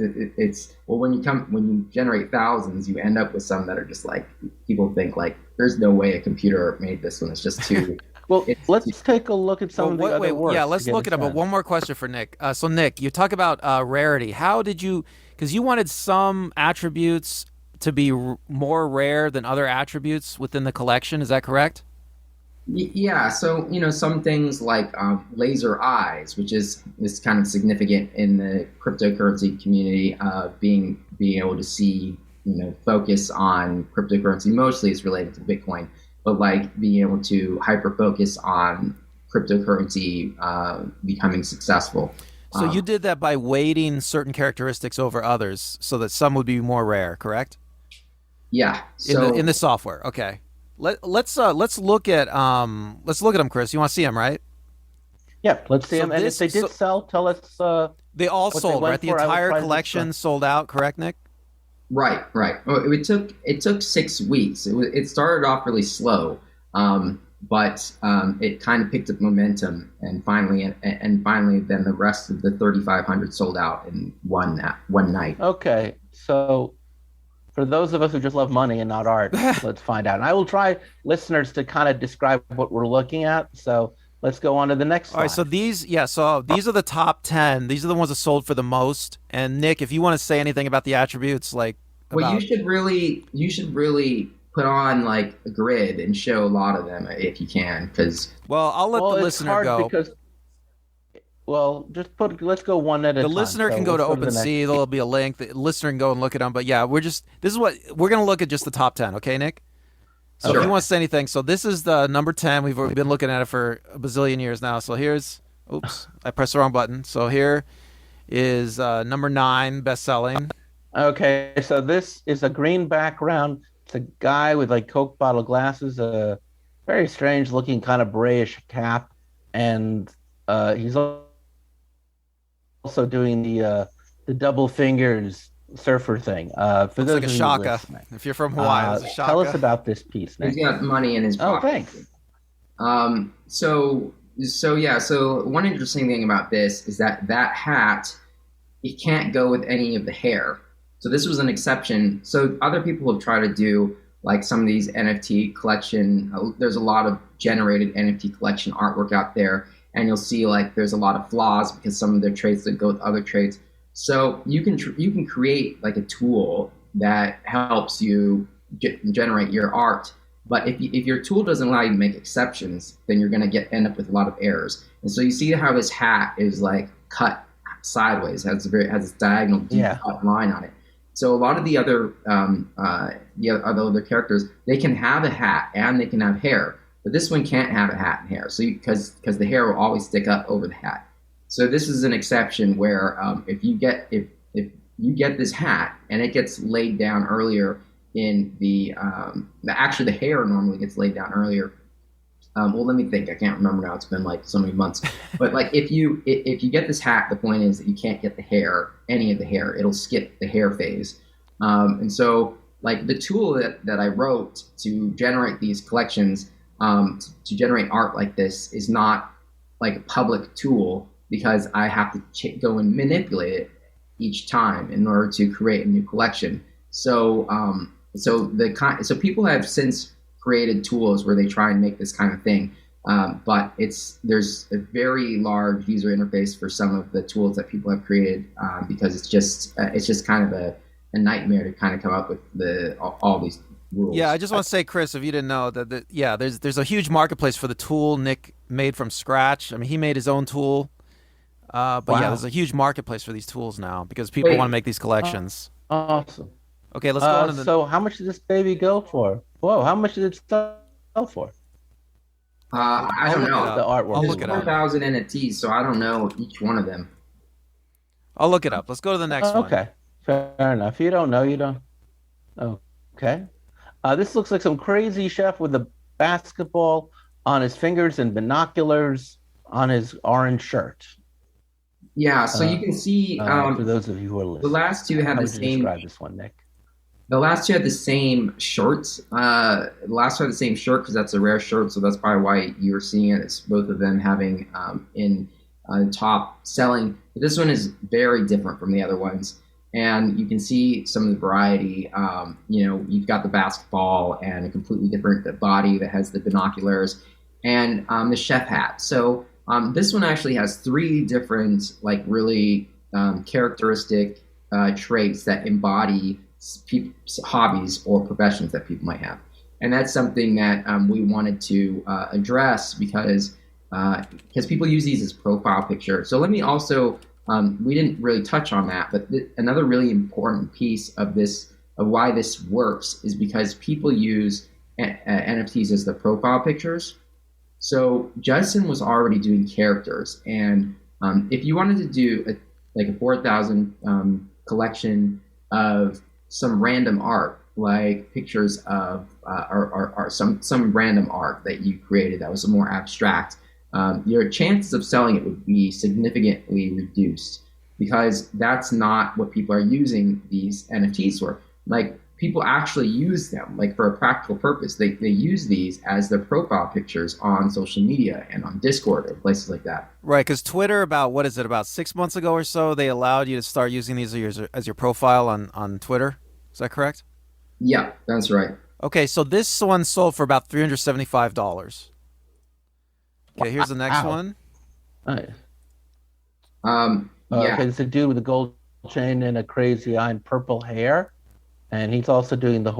well when you generate thousands, you end up with some that are just like people think like there's no way a computer made this one. It's just too Well, it's too, let's take a look at some well, of the other yeah, works to let's get a look it up. But sense. one more question for Nick. So Nick, you talk about rarity. How did you? Because you wanted some attributes to be more rare than other attributes within the collection. Is that correct? Yeah, so some things like laser eyes, which is kind of significant in the cryptocurrency community, being able to see, focus on cryptocurrency. Mostly, it's related to Bitcoin, but like being able to hyper focus on cryptocurrency becoming successful. So you did that by weighting certain characteristics over others, so that some would be more rare, correct? Yeah. In the software. Okay. Let's look at them, Chris. You want to see them, right? Yeah, let's see So them. And if they did sell, tell us. They all what sold, they right? The went for. entire collection sold out, correct, Nick? Right. Well, it took 6 weeks. It started off really slow, but it kind of picked up momentum, and finally, then the rest of the 3,500 sold out in one night. Okay, so for those of us who just love money and not art, let's find out. And I will try, listeners, to kind of describe what we're looking at. So let's go on to the next slide. All right, so these are the top 10. These are the ones that sold for the most. And Nick, if you want to say anything about the attributes, well, you should really put on like a grid and show a lot of them if you can, because I'll let the listener go. Because, let's go one at a time. The listener can go to OpenSea. There'll be a link. The listener can go and look at them. But yeah, this is what we're going to look at, just the top 10. Okay, Nick? So sure. If you want to say anything, so this is the number 10. We've been looking at it for a bazillion years now. So I pressed the wrong button. So here is number 9, best-selling. Okay, so this is a green background. It's a guy with like Coke bottle glasses, a very strange looking kind of grayish cap, and he's also doing the double fingers surfer thing. For Looks like a shaka. If you're from Hawaii, it's a shaka. Tell us about this piece, Nick. He's got money in his pocket. Oh, thanks. So one interesting thing about this is that hat, it can't go with any of the hair. So this was an exception. So other people have tried to do like some of these NFT collection. There's a lot of generated NFT collection artwork out there, and you'll see like there's a lot of flaws because some of their traits that go with other traits. So you can create like a tool that helps you generate your art. But if your tool doesn't allow you to make exceptions, then you're going to end up with a lot of errors. And so you see how this hat is like cut sideways, has this diagonal deep cut line on it. So a lot of the other characters, they can have a hat and they can have hair, but this one can't have a hat and hair. So because the hair will always stick up over the hat. So this is an exception where if you get this hat and it gets laid down earlier in the hair normally gets laid down earlier. Let me think. I can't remember now. It's been like so many months. But like if you get this hat, the point is that you can't get any of the hair. It'll skip the hair phase. And so like the tool that I wrote to generate these collections, to generate art like this is not like a public tool because I have to go and manipulate it each time in order to create a new collection. So people have since created tools where they try and make this kind of thing, but there's a very large user interface for some of the tools that people have created because it's just kind of a nightmare to kind of come up with all these rules. Yeah, I just want to say, Chris, if you didn't know there's a huge marketplace for the tool Nick made from scratch. I mean, he made his own tool, but wow. Yeah, there's a huge marketplace for these tools now because people want to make these collections. Awesome. Okay, let's go on to the... So how much did this baby go for? Whoa, how much did it sell for? I don't know. The artwork. I'll look it up. 4,000 NFTs, so I don't know each one of them. I'll look it up. Let's go to the next one. Okay, fair enough. You don't know, you don't. Okay. This looks like some crazy chef with a basketball on his fingers and binoculars on his orange shirt. Yeah, so you can see... for those of you who are listening. The last two have the same... Describe this one, Nick. The last two had the same shirts. The last two had the same shirt because that's a rare shirt, so that's probably why you're seeing it. It's both of them having in top selling. But this one is very different from the other ones. And you can see some of the variety. You've got the basketball and a completely different body that has the binoculars and the chef hat. So this one actually has 3 different, like really characteristic traits that embody people's hobbies or professions that people might have. And that's something that we wanted to address because people use these as profile pictures. So let me also, we didn't really touch on that, but another really important piece of why this works is because people use NFTs as the profile pictures. So Judson was already doing characters, and if you wanted to do like a 4,000 collection of some random art, like pictures of or some random art that you created that was more abstract, your chances of selling it would be significantly reduced because that's not what people are using these NFTs for. Like people actually use them like for a practical purpose. They use these as their profile pictures on social media and on Discord or places like that. Right, because Twitter, about 6 months ago or so, they allowed you to start using these as your profile on Twitter. Is that correct? Yeah, that's right. Okay, so this one sold for about $375. Okay, here's the next Wow. one. Nice. Yeah. Okay, it's a dude with a gold chain and a crazy eye and purple hair. And he's also doing the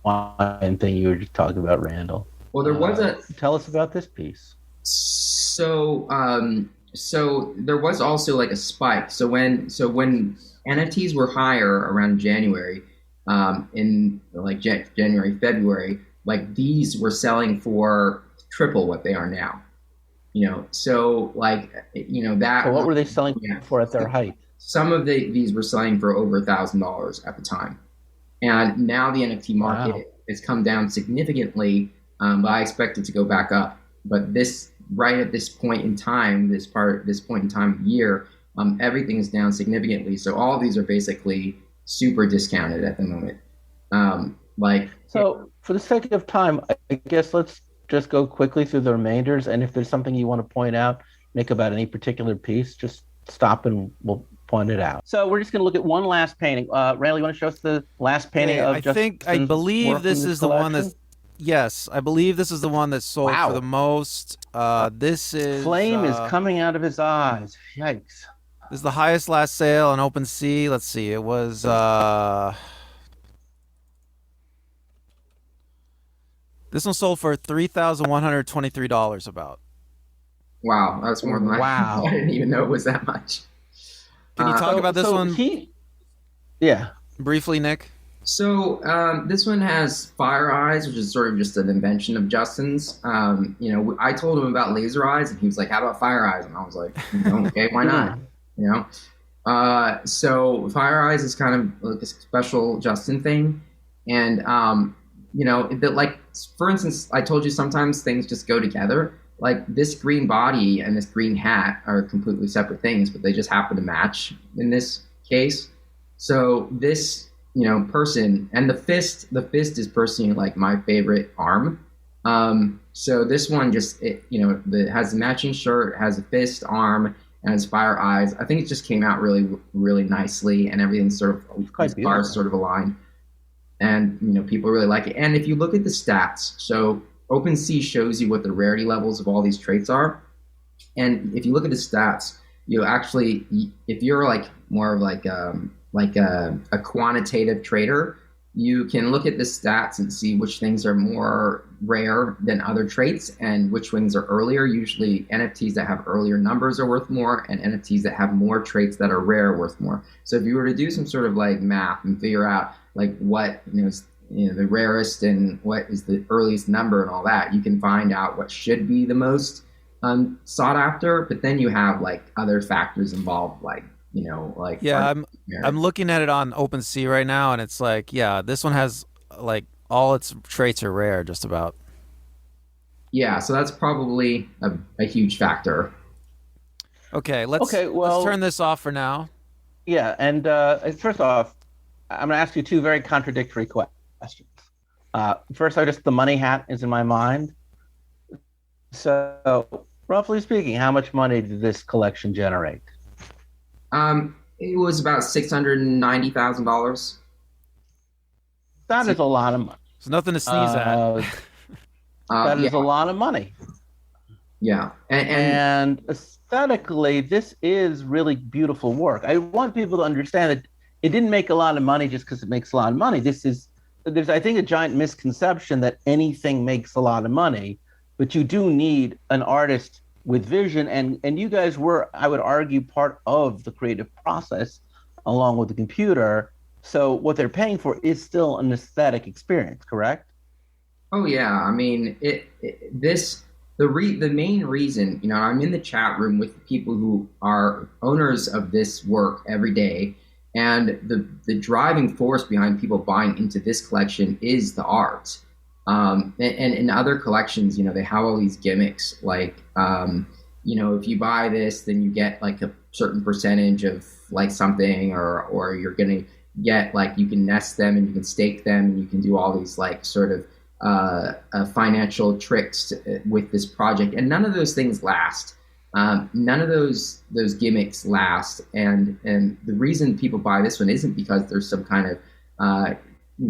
Hawaiian thing you were just talking about, Randall. Well, there was Tell us about this piece. so there was also like a spike. So when NFTs were higher around January, in like January, February, like these were selling for triple what they are now. So like that. So what were they selling for at their height? Some of these were selling for over $1,000 at the time, and now the NFT market has come down significantly. But I expect it to go back up. But right at this point in time, this point in time of year, everything is down significantly. So all of these are basically super discounted at the moment. So for the sake of time, I guess let's just go quickly through the remainders. And if there's something you want to point out, Nick, about any particular piece, just stop and we'll point it out. So we're just going to look at one last painting. Randall, you want to show us the last painting of I believe this is the one that's. Yes, I believe this is the one that sold for the most. This is flame is coming out of his eyes. Yikes! This is the highest last sale on OpenSea. Let's see, it was this one sold for $3,123 about. Wow, that's more than I didn't even know it was that much. Can you talk about this one? Yeah. Briefly, Nick. So this one has fire eyes, which is sort of just an invention of Justin's. I told him about laser eyes, and he was like, "How about fire eyes?" And I was like, "Okay, why not?" So fire eyes is kind of like a special Justin thing, and like for instance, I told you sometimes things just go together. Like this green body and this green hat are completely separate things, but they just happen to match in this case. So this person, and the fist is personally like my favorite arm. So this one just it has a matching shirt, has a fist, arm, and has fire eyes. I think it just came out really, really nicely, and everything's sort of stars sort of aligned, and people really like it. And if you look at the stats, so OpenSea shows you what the rarity levels of all these traits are, and if you look at the stats, if you're like more of like a quantitative trader, you can look at the stats and see which things are more rare than other traits and which ones are earlier. Usually NFTs that have earlier numbers are worth more, and NFTs that have more traits that are rare are worth more. So if you were to do some sort of like math and figure out like what is the rarest and what is the earliest number and all that, you can find out what should be the most sought after. But then you have like other factors involved, like I'm looking at it on OpenSea right now, and it's like, this one has like all its traits are rare, just about. Yeah, so that's probably a huge factor. Okay, let's turn this off for now. Yeah, and first off, I'm going to ask you two very contradictory questions. First, the money hat is in my mind. So, roughly speaking, how much money did this collection generate? It was about $690,000. That is a lot of money. It's nothing to sneeze at. That is a lot of money. Yeah, and aesthetically, this is really beautiful work. I want people to understand that it didn't make a lot of money just because it makes a lot of money. There's, I think, a giant misconception that anything makes a lot of money, but you do need an artist with vision, and you guys were, I would argue, part of the creative process along with the computer. So what they're paying for is still an aesthetic experience, correct? Oh yeah, I mean the main reason, I'm in the chat room with people who are owners of this work every day, and the driving force behind people buying into this collection is the art. And in other collections, they have all these gimmicks like, if you buy this, then you get like a certain percentage of like something, or you're gonna get like, you can nest them and you can stake them and you can do all these like sort of financial tricks with this project, and none of those things last. None of those gimmicks last, and the reason people buy this one isn't because there's some kind of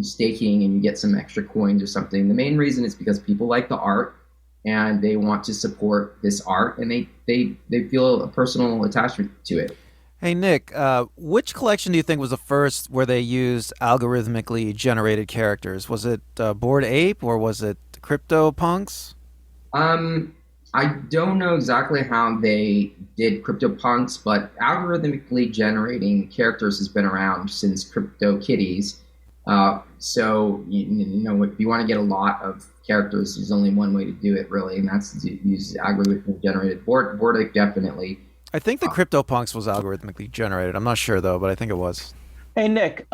staking and you get some extra coins or something. The main reason is because people like the art and they want to support this art, and they feel a personal attachment to it. Hey Nick, which collection do you think was the first where they used algorithmically generated characters? Was it Bored Ape or was it CryptoPunks? Um, I don't know exactly how they did CryptoPunks, but algorithmically generating characters has been around since CryptoKitties. So if you want to get a lot of characters, there's only one way to do it, really, and that's to use algorithmically generated. Bored Ape definitely. I think the CryptoPunks was algorithmically generated. I'm not sure though, but I think it was. Hey, Nick,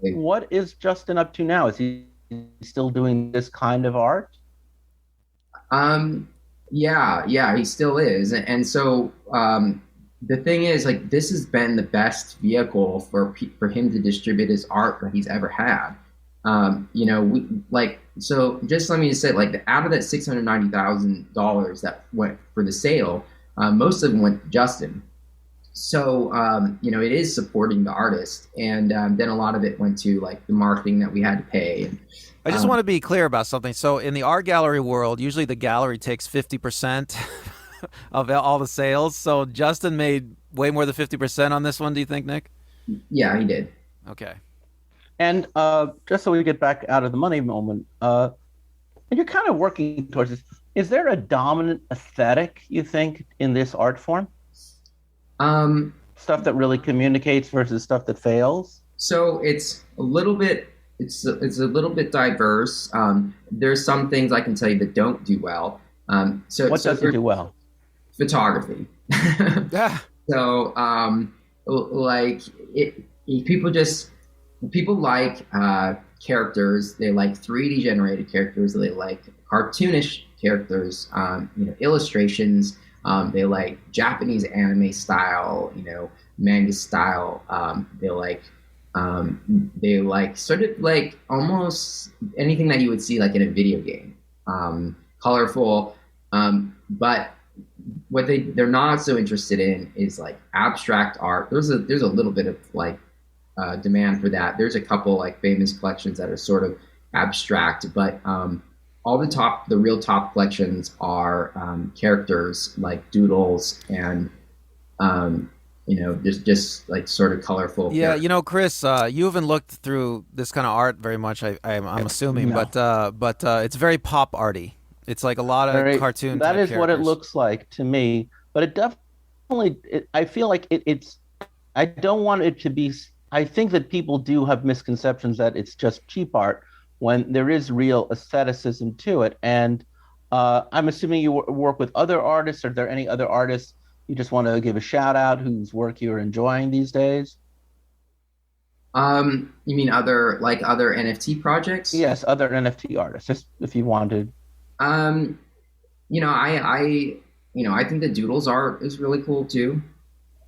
what is Justin up to now? Is he still doing this kind of art? Um, yeah, he still is, and so the thing is, like, this has been the best vehicle for him to distribute his art that he's ever had. We like, so just let me just say, like, out of that $690,000 that went for the sale, most of them went to Justin. So it is supporting the artist, and then a lot of it went to like the marketing that we had to pay. And, I just want to be clear about something. So in the art gallery world, usually the gallery takes 50% of all the sales. So Justin made way more than 50% on this one, do you think, Nick? Yeah, he did. Okay. And just so we get back out of the money moment, and you're kind of working towards this, is there a dominant aesthetic, you think, in this art form? Um, Stuff that really communicates versus stuff that fails? so it's a little bit it's a little bit diverse. There's some things I can tell you that don't do well. What doesn't do well? Photography. Yeah. So like people like characters. They like 3D generated characters. They like cartoonish characters. Illustrations. They like Japanese anime style. Manga style. They like sort of like almost anything that you would see like in a video game. Colorful. But what they're not so interested in is like abstract art. There's a little bit of like demand for that. There's a couple like famous collections that are sort of abstract, but all the real top collections are characters like doodles and just like sort of colorful. Yeah, characters. Chris, you haven't looked through this kind of art very much. I'm assuming, No. but it's very pop arty. It's like a lot of Very, cartoon that type is what it characters. looks like to me. But it definitely, I feel like it's, I don't want it to be, I think that people do have misconceptions that it's just cheap art when there is real aestheticism to it. And I'm assuming you work with other artists. Are there any other artists you just want to give a shout out whose work you're enjoying these days? You mean other NFT projects? Yes, other NFT artists, just if you wanted. Um, I think the doodles art is really cool too.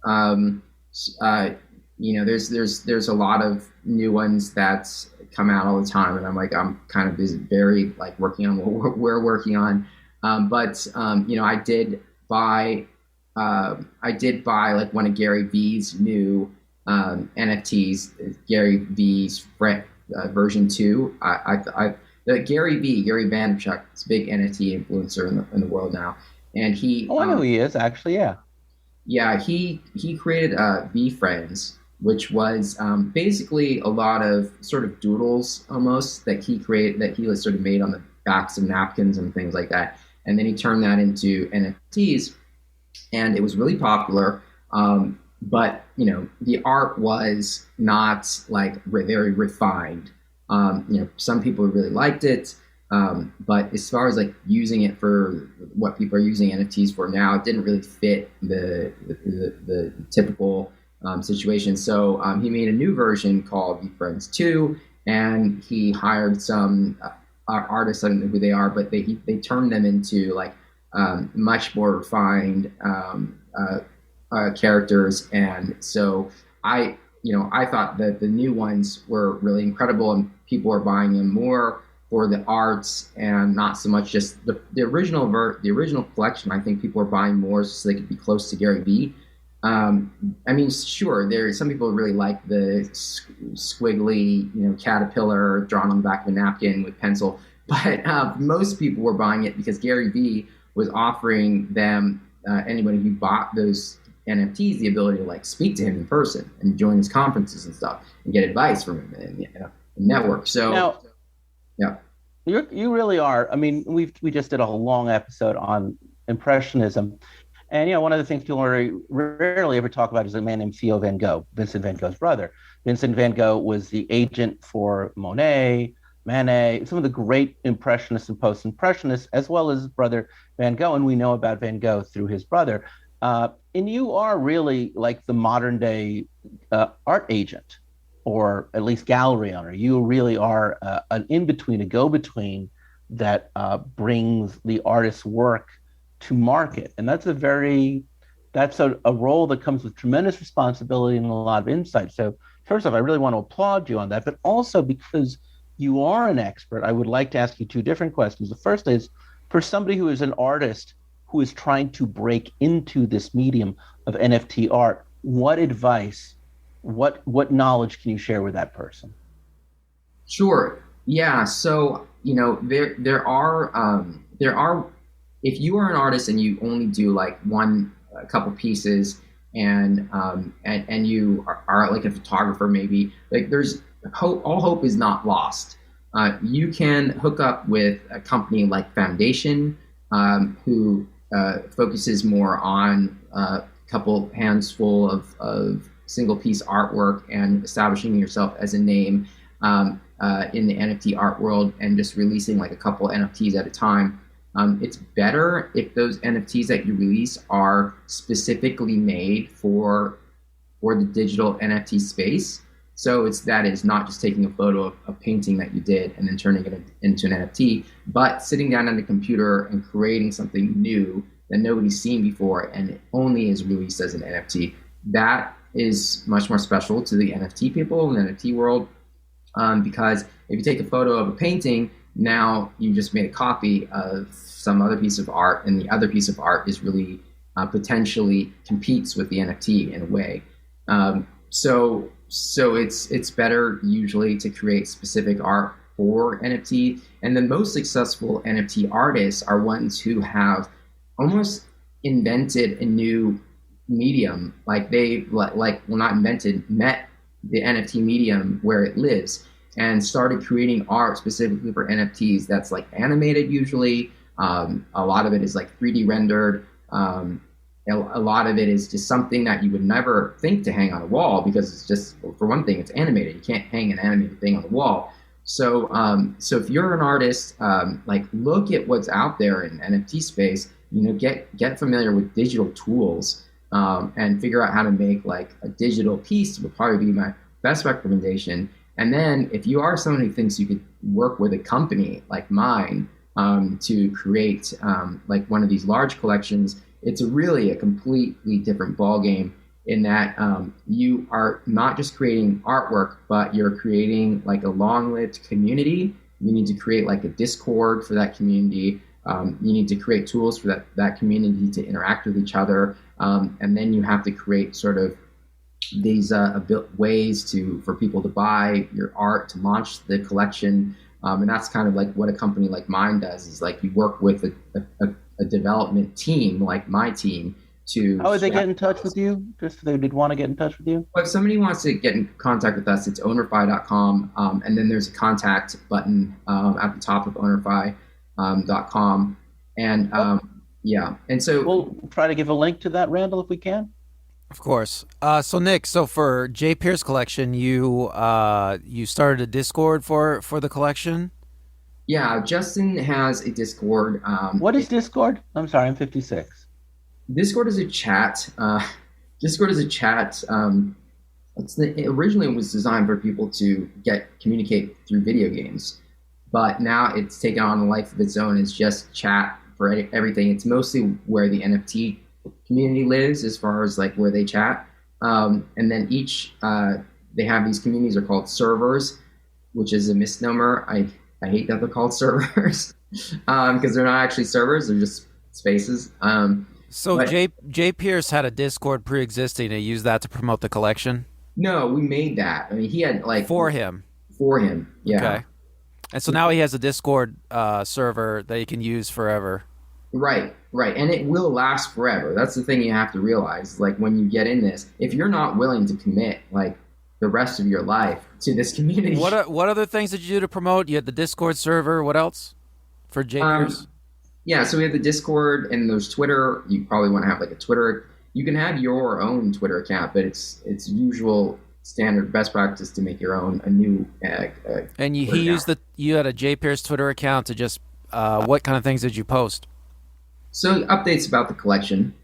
Um, there's a lot of new ones that come out all the time, and I'm kind of busy, very like working on what we're working on. But I did buy like one of Gary V's new NFTs, Gary V's version 2. Gary Vaynerchuk, is a big NFT influencer in the world now, and he. Oh, I know who he is actually. Yeah. Yeah, he created V Friends, which was basically a lot of sort of doodles almost that he was sort of made on the backs of napkins and things like that, and then he turned that into NFTs, and it was really popular. But the art was not like very refined. Some people really liked it. But as far as like using it for what people are using NFTs for now, it didn't really fit the typical situation. So he made a new version called Friends 2, and he hired some artists. I don't know who they are, but they turned them into like much more refined characters. And so I thought that the new ones were really incredible, and people are buying them more for the arts and not so much just the original collection. I think people are buying more so they could be close to Gary Vee. I mean, sure, some people really like the squiggly, caterpillar drawn on the back of a napkin with pencil, but most people were buying it because Gary Vee was offering them, anybody who bought those NFTs, the ability to like speak to him in person and join his conferences and stuff and get advice from him and network. So Now, yeah. you really are. I mean, we just did a long episode on impressionism, and one of the things people rarely ever talk about is a man named Theo van Gogh, Vincent van Gogh's brother. Vincent van Gogh was the agent for Monet, Manet, some of the great impressionists and post-impressionists, as well as his brother Van Gogh, and we know about Van Gogh through his brother. And you are really like the modern day art agent, or at least gallery owner. You really are an in-between, a go-between that brings the artist's work to market. And that's a role that comes with tremendous responsibility and a lot of insight. So first off, I really want to applaud you on that, but also because you are an expert, I would like to ask you two different questions. The first is, for somebody who is an artist who is trying to break into this medium of NFT art, what advice, what knowledge can you share with that person? Sure. Yeah. So there are if you are an artist and you only do like a couple pieces, and you are like a photographer, maybe like there's hope. All hope is not lost. You can hook up with a company like Foundation, who focuses more on a couple handsful of single piece artwork and establishing yourself as a name in the NFT art world, and just releasing like a couple NFTs at a time. It's better if those NFTs that you release are specifically made for the digital NFT space. So that is not just taking a photo of a painting that you did and then turning it into an NFT, but sitting down on the computer and creating something new that nobody's seen before and it only is released as an NFT. That is much more special to the NFT people in the NFT world, because if you take a photo of a painting, now you just made a copy of some other piece of art, and the other piece of art is really potentially competes with the NFT in a way. So it's better usually to create specific art for NFT. And the most successful NFT artists are ones who have almost invented a new medium. Like not invented, met the NFT medium where it lives and started creating art specifically for NFTs that's like animated usually. A lot of it is like 3D rendered. A lot of it is just something that you would never think to hang on a wall, because it's just, for one thing, it's animated. You can't hang an animated thing on the wall. So if you're an artist, like look at what's out there in NFT space. Get familiar with digital tools, and figure out how to make like a digital piece would probably be my best recommendation. And then if you are someone who thinks you could work with a company like mine to create like one of these large collections, it's really a completely different ballgame in that you are not just creating artwork, but you're creating like a long-lived community. You need to create like a Discord for that community. You need to create tools for that community to interact with each other. And then you have to create sort of these ways for people to buy your art, to launch the collection. And that's kind of like what a company like mine does, is like you work with a development team like my team to... How would they get in touch with you? Just if they did want to get in touch with you? Well, if somebody wants to get in contact with us, it's ownerfi.com. And then there's a contact button at the top of ownerfi.com. And yeah. And so we'll try to give a link to that, Randall, if we can. Of course. So Nick, for J. Pierce collection, you started a Discord for the collection? Yeah, Justin has a Discord. What is Discord? I'm sorry, I'm 56. Discord is a chat. Discord is a chat. Originally it was designed for people to communicate through video games, but now it's taken on a life of its own. It's just chat for everything. It's mostly where the NFT community lives, as far as like where they chat. And then they have these communities are called servers, which is a misnomer. I hate that they're called servers because they're not actually servers; they're just spaces. So But Jay Pierce had a Discord pre-existing. He used that to promote the collection no, we made that. I mean, he had like for him. for him. Yeah. Okay. And so now he has a Discord server that he can use forever. Right, right. And it will last forever. That's the thing you have to realize. Like when you get in this, if you're not willing to commit like the rest of your life to this community. What other things did you do to promote? You had the Discord server. What else for Jay Pierce? Yeah, so we have the Discord and there's Twitter. You probably want to have like a Twitter. You can have your own Twitter account, but it's usual standard best practice to make your own a new And Twitter he used account. you had a Jay Pierce Twitter account to just what kind of things did you post? So updates about the collection,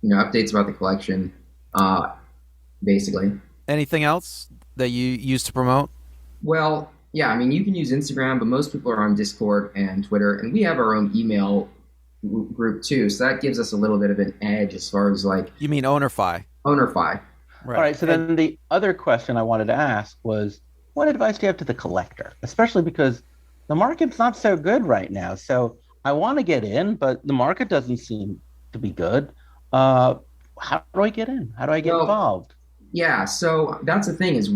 updates about the collection, uh, basically. Anything else that you used to promote? Well, yeah, I mean, you can use Instagram, but most people are on Discord and Twitter, and we have our own email group too. So that gives us a little bit of an edge as far as like You mean OwnerFi? ownerify. Right. All right, so then the other question I wanted to ask was, what advice do you have to the collector? Especially because the market's not so good right now. So I want to get in, but the market doesn't seem to be good. Uh, how do I get in? How do I get Well, involved? yeah, so that's the thing is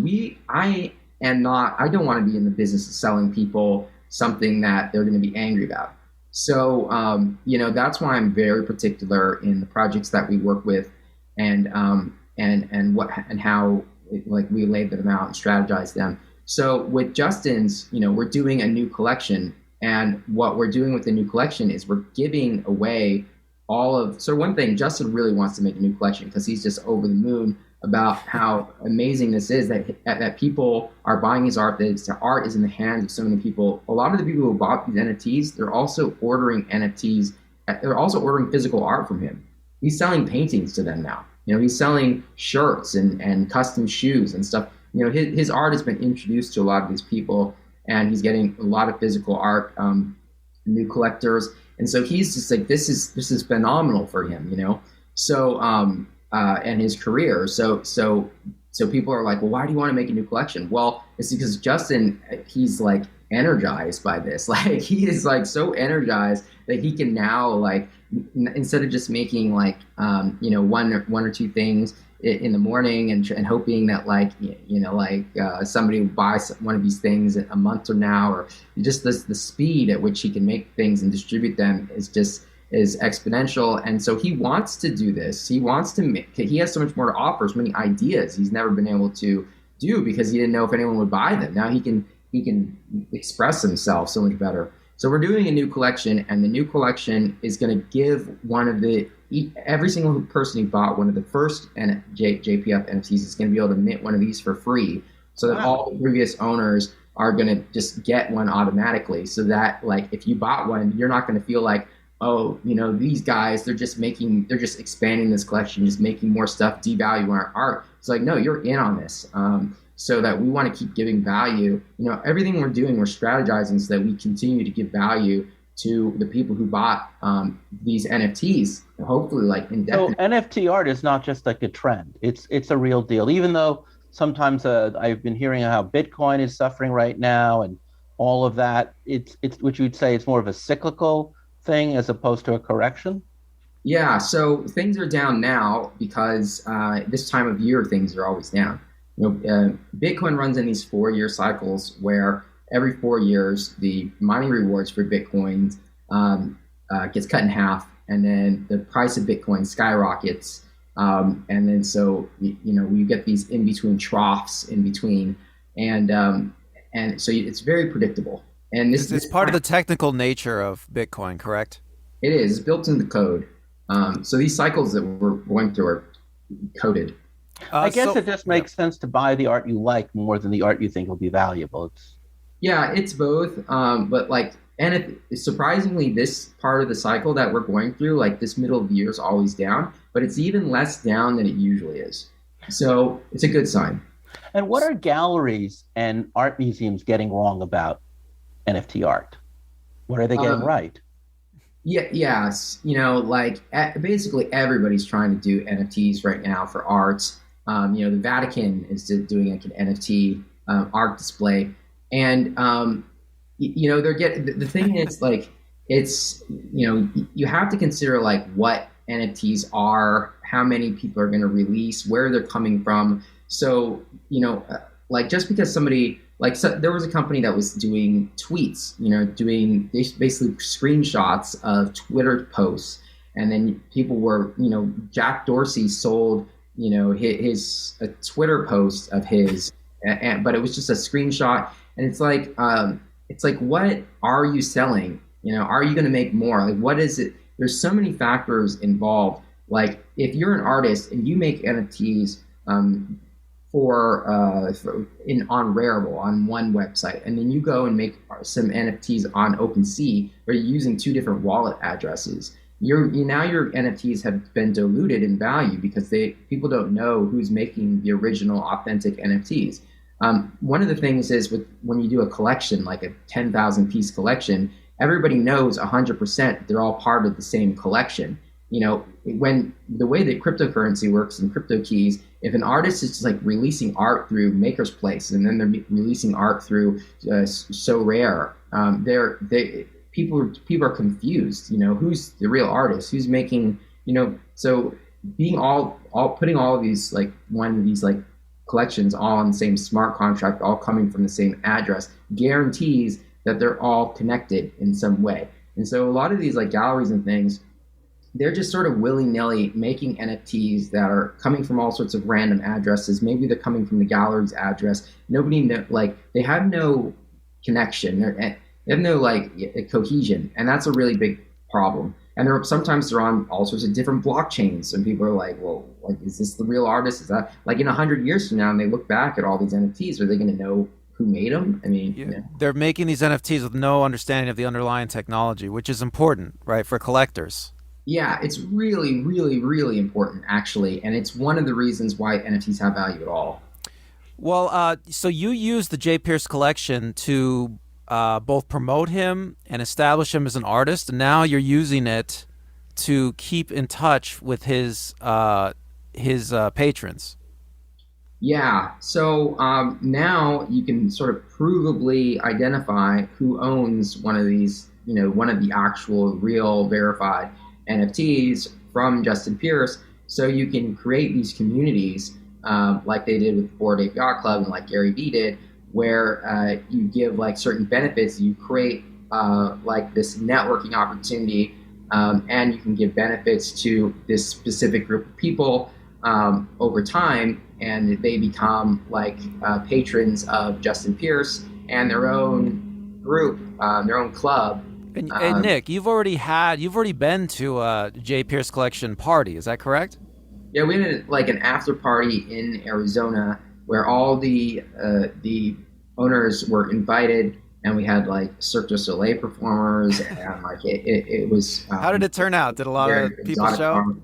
I don't want to be in the business of selling people something that they're going to be angry about. So, that's why I'm very particular in the projects that we work with and what and how like we lay them out and strategize them. So with Justin's, we're doing a new collection, and what we're doing with the new collection is we're giving away so one thing, Justin really wants to make a new collection because he's just over the moon about how amazing this is that people are buying his art, that his art is in the hands of so many people. A lot of the people who bought these NFTs, they're also ordering NFTs. They're also ordering physical art from him. He's selling paintings to them now. He's selling shirts and custom shoes and stuff. His art has been introduced to a lot of these people, and he's getting a lot of physical art, new collectors. And so he's just like, this is phenomenal for him, So, and his career. So people are like, well, why do you want to make a new collection? Well, it's because Justin, he's like energized by this. Like he is like so energized that he can now like instead of just making like one or two things in the morning and hoping that like somebody will buy one of these things a month from now, or just the speed at which he can make things and distribute them is exponential. And so he wants to do this. He wants to he has so much more to offer, so many ideas he's never been able to do because he didn't know if anyone would buy them. Now he can express himself so much better. So we're doing a new collection, and the new collection is going to give every single person who bought one of the first JPF NFTs is going to be able to mint one of these for free, so that all the previous owners are going to just get one automatically. So that like if you bought one, you're not going to feel like, oh, these guys, they're just expanding this collection, just making more stuff, devaluing our art. It's like, no, you're in on this. So that we want to keep giving value. Everything we're doing, we're strategizing so that we continue to give value to the people who bought these NFTs, hopefully like So indefinitely. NFT art is not just like a trend. It's a real deal. Even though sometimes I've been hearing how Bitcoin is suffering right now and all of that, it's which you'd say it's more of a cyclical thing as opposed to a correction. Yeah, so things are down now because this time of year things are always down. Bitcoin runs in these 4-year cycles where every 4 years the mining rewards for Bitcoin gets cut in half, and then the price of Bitcoin skyrockets, and then so we get these in between troughs in between, and so it's very predictable. And It's part of the technical nature of Bitcoin, correct? it is built into the code. So these cycles that we're going through are coded. I guess So it just yeah. makes sense to buy the art you like more than the art you think will be valuable. Yeah, it's both. But like, and it, surprisingly, this part of the cycle that we're going through, like this middle of the year, is always down, but it's even less down than it usually is. So it's a good sign. And what are galleries and art museums getting wrong about NFT art? What are they getting Um, right? yeah, yes, like basically everybody's trying to do NFTs right now for art. The Vatican is doing like an NFT art display, and they're getting the thing is like it's you have to consider like what NFTs are, how many people are going to release, where they're coming from. So like just because somebody like so there was a company that was doing tweets, doing basically screenshots of Twitter posts, and then people were, Jack Dorsey sold, his a Twitter post of his, but it was just a screenshot, and it's like, what are you selling? Are you going to make more? Like, what is it? There's so many factors involved. Like, if you're an artist and you make NFTs, for in on Rarible on one website, and then you go and make some NFTs on OpenSea, where you're using two different wallet addresses. Now your NFTs have been diluted in value because people don't know who's making the original authentic NFTs. One of the things is when you do a collection, like a 10,000 piece collection, everybody knows 100% they're all part of the same collection. When the way that cryptocurrency works and crypto keys, if an artist is just like releasing art through Maker's Place and then they're releasing art through So Rare, people are confused. Who's the real artist? Who's making? So being all putting all of these like one of these like collections all on the same smart contract, all coming from the same address, guarantees that they're all connected in some way. And so a lot of these like galleries and things, they're just sort of willy-nilly making NFTs that are coming from all sorts of random addresses. Maybe they're coming from the gallery's address. Nobody like they have no connection. They have no like cohesion, and that's a really big problem. And sometimes they're on all sorts of different blockchains, and people are like, "Well, like, is this the real artist? Is that like in 100 years from now?" And they look back at all these NFTs, are they going to know who made them? I mean, Yeah. They're making these NFTs with no understanding of the underlying technology, which is important, right, for collectors. yeah, it's really, really, really important, actually, and it's one of the reasons why NFTs have value at all. Well, so you use the Jay Pierce collection to both promote him and establish him as an artist, and now you're using it to keep in touch with his patrons. Yeah, so now you can sort of provably identify who owns one of these, one of the actual, real, verified NFTs from Justin Pierce. So you can create these communities like they did with the Bored Ape Yacht Club and like Gary Vee did, where you give like certain benefits. You create like this networking opportunity, and you can give benefits to this specific group of people over time, and they become like patrons of Justin Pierce and their own group, their own club. And Nick, you've already been to a Jay Pierce collection party. Is that correct? Yeah, we had like an after party in Arizona where all the owners were invited, and we had like Cirque du Soleil performers, and like it was. How did it turn out? Did a lot of people show?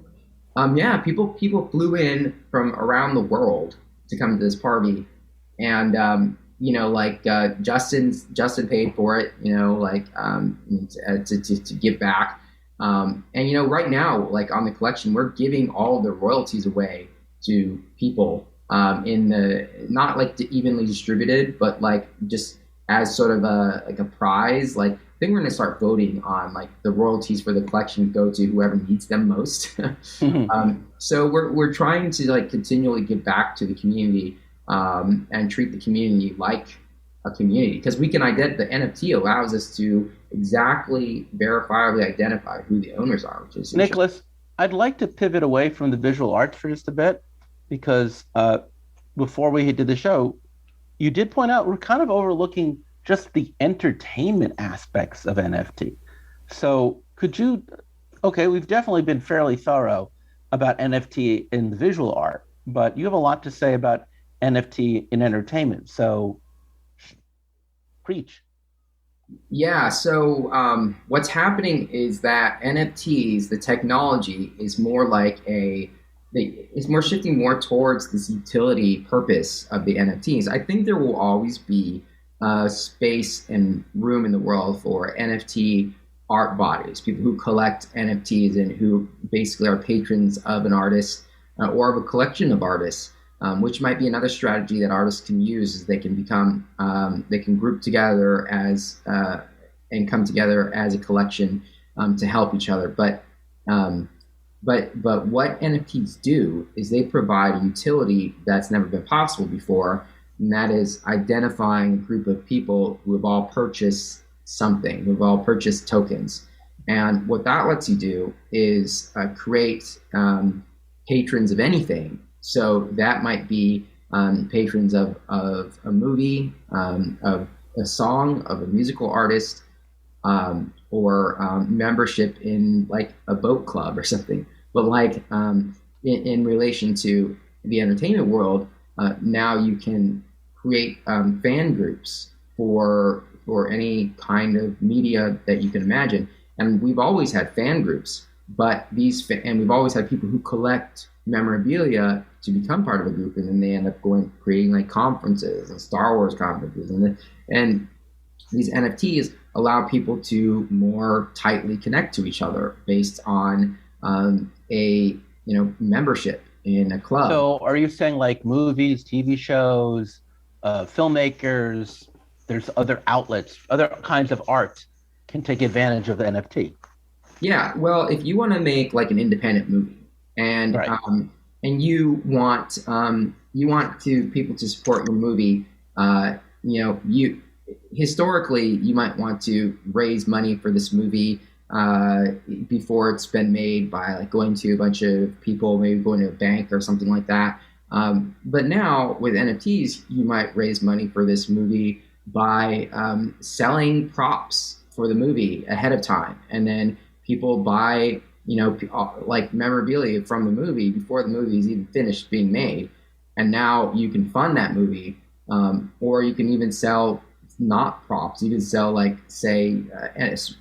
Yeah, people flew in from around the world to come to this party, and like Justin paid for it, like to give back, and right now, like on the collection, we're giving all the royalties away to people, in the not like evenly distributed, but like just as sort of a prize, like. I think we're going to start voting on like the royalties for the collection go to whoever needs them most. So we're trying to like continually give back to the community, and treat the community like a community, because we can the NFT allows us to exactly verifiably identify who the owners are, which is Nicholas, I'd like to pivot away from the visual arts for just a bit, because before we did the show, you did point out we're kind of overlooking just the entertainment aspects of NFT. So could you, okay, we've definitely been fairly thorough about NFT in the visual art, but you have a lot to say about NFT in entertainment. So Preach. Yeah, so what's happening is that NFTs, the technology, is more like is more shifting more towards this utility purpose of the NFTs. I think there will always be space and room in the world for NFT art bodies, people who collect NFTs and who basically are patrons of an artist or of a collection of artists. Which might be another strategy that artists can use is they can group together as and come together as a collection to help each other. Um, but what NFTs do is they provide a utility that's never been possible before, and that is identifying a group of people who have all purchased something, who have all purchased tokens. And what that lets you do is create patrons of anything. So that might be patrons of a movie, of a song, of a musical artist, or membership in like a boat club or something. But like in relation to the entertainment world, now you can create fan groups for any kind of media that you can imagine. And we've always had fan groups, but and we've always had people who collect memorabilia to become part of a group, and then they end up creating like conferences and Star Wars conferences, and these NFTs allow people to more tightly connect to each other based on a membership in a club. So are you saying like movies, TV shows, filmmakers, there's other outlets, other kinds of art can take advantage of the NFT? Yeah, well, if you want to make like an independent movie and Right. And you want to people to support your movie, you historically you might want to raise money for this movie before it's been made by like going to a bunch of people, maybe going to a bank or something like that. But now with NFTs, you might raise money for this movie by selling props for the movie ahead of time, and then people buy like memorabilia from the movie before the movie is even finished being made, and now you can fund that movie, or you can even sell not props. You can sell like say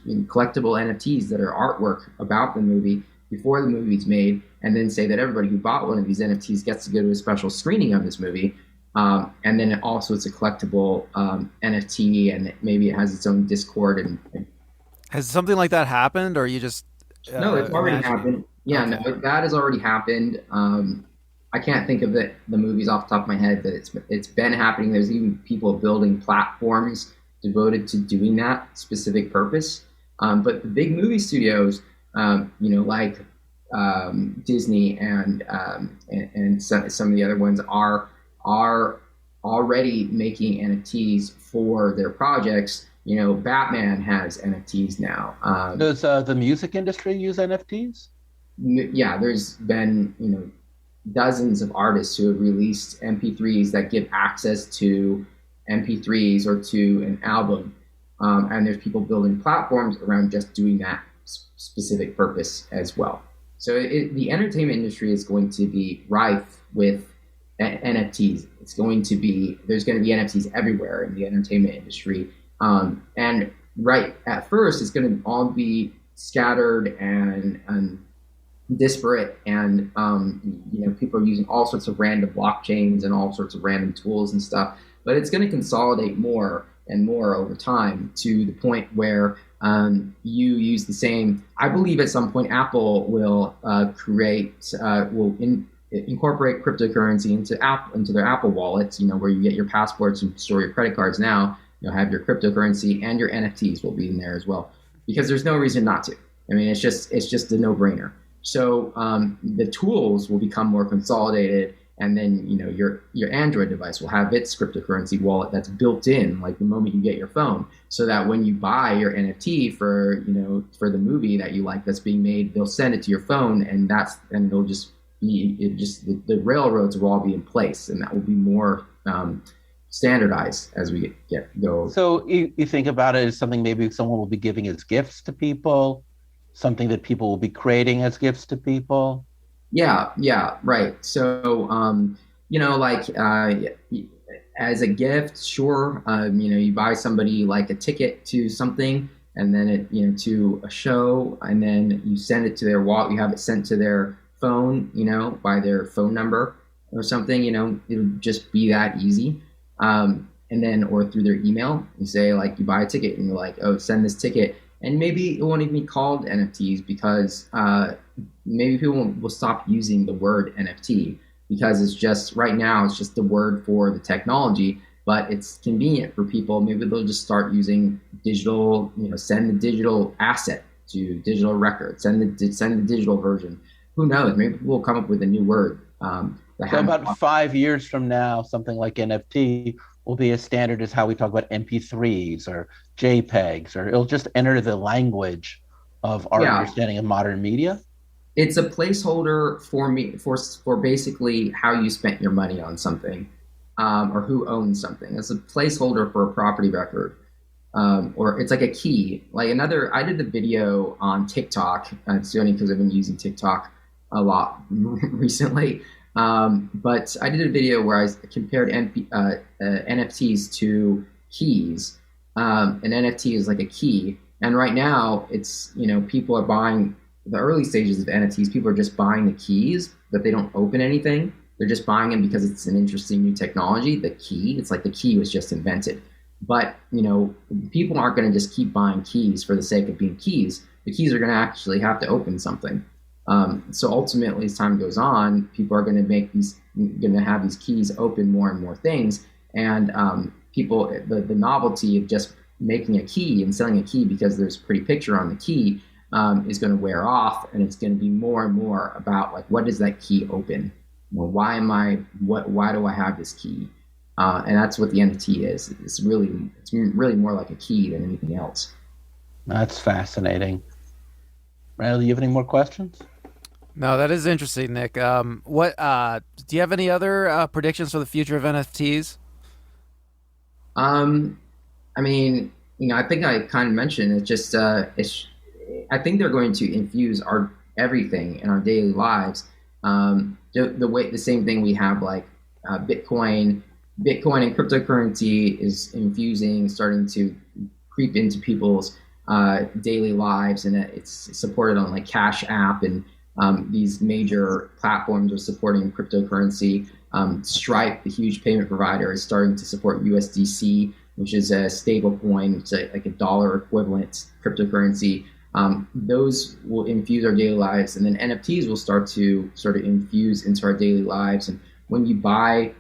collectible NFTs that are artwork about the movie before the movie's made, and then say that everybody who bought one of these NFTs gets to go to a special screening of this movie. And then also it's a collectible NFT, and maybe it has its own Discord. And Has something like that happened, or you just no, it's already imagining? happened. Yeah, Okay. no, that has already happened. I can't think of the movies off the top of my head, but it's been happening. There's even people building platforms devoted to doing that specific purpose. But the big movie studios, like Disney and some of the other ones are already making NFTs for their projects. Batman has NFTs now. Does the music industry use NFTs? Yeah, there's been dozens of artists who have released MP3s that give access to MP3s or to an album, and there's people building platforms around just doing that specific purpose as well. So the entertainment industry is going to be rife with NFTs. There's going to be NFTs everywhere in the entertainment industry, and right at first it's going to all be scattered and disparate, and people are using all sorts of random blockchains and all sorts of random tools and stuff, but it's going to consolidate more and more over time to the point where you use the same. I believe at some point Apple will incorporate cryptocurrency into their Apple wallets, where you get your passports and store your credit cards. Now you'll have your cryptocurrency, and your NFTs will be in there as well, because there's no reason not to. I mean, it's just a no-brainer. So the tools will become more consolidated, and then your Android device will have its cryptocurrency wallet that's built in, like the moment you get your phone, so that when you buy your NFT for the movie that you like that's being made, they'll send it to your phone, and it'll just be the railroads will all be in place, and that will be more standardized as we go. So you think about it as something maybe someone will be giving as gifts to people, something that people will be creating as gifts to people. Yeah, right. So, like As a gift, sure. You buy somebody like a ticket to something, and then to a show, and then you send it to their wallet. You have it sent to their phone, by their phone number or something. It'll just be that easy. And then, or through their email, you say like you buy a ticket, and you're like, oh, send this ticket, and maybe it won't even be called NFTs because maybe people will stop using the word NFT because it's just right now it's just the word for the technology, but it's convenient for people. Maybe they'll just start using digital, send the digital asset to digital record, send the digital version. Who knows? Maybe we'll come up with a new word. So about 5 years from now, something like NFT will be as standard as how we talk about MP3s or JPEGs, or it'll just enter the language of our Yeah, understanding of modern media. it's a placeholder for me for basically how you spent your money on something, or who owns something. It's a placeholder for a property record, or it's like a key. Like I did a video on TikTok. It's only because I've been using TikTok a lot recently. But I did a video where I compared NFTs to keys. An NFT is like a key, and right now it's people are buying the early stages of NFTs. People are just buying the keys, but they don't open anything. They're just buying them because it's an interesting new technology. The key, it's like the key was just invented. But people aren't going to just keep buying keys for the sake of being keys. The keys are going to actually have to open something. So ultimately, as time goes on, people are going to have these keys open more and more things, and the novelty of just making a key and selling a key because there's a pretty picture on the key is going to wear off, and it's going to be more and more about like, what does that key open? Well, why do I have this key? And that's what the NFT is. It's really more like a key than anything else. That's fascinating. Randall, do you have any more questions? No, that is interesting, Nick. What do you have any other predictions for the future of NFTs? Um, I mean, I think I kind of mentioned it. Just I think they're going to infuse our everything in our daily lives. The same thing we have like Bitcoin. Bitcoin and cryptocurrency is starting to creep into people's daily lives, and it's supported on like Cash App, and these major platforms are supporting cryptocurrency. Stripe, the huge payment provider, is starting to support USDC, which is a stable coin, which is like a dollar equivalent cryptocurrency. Those will infuse our daily lives, and then NFTs will start to sort of infuse into our daily lives. And when you buy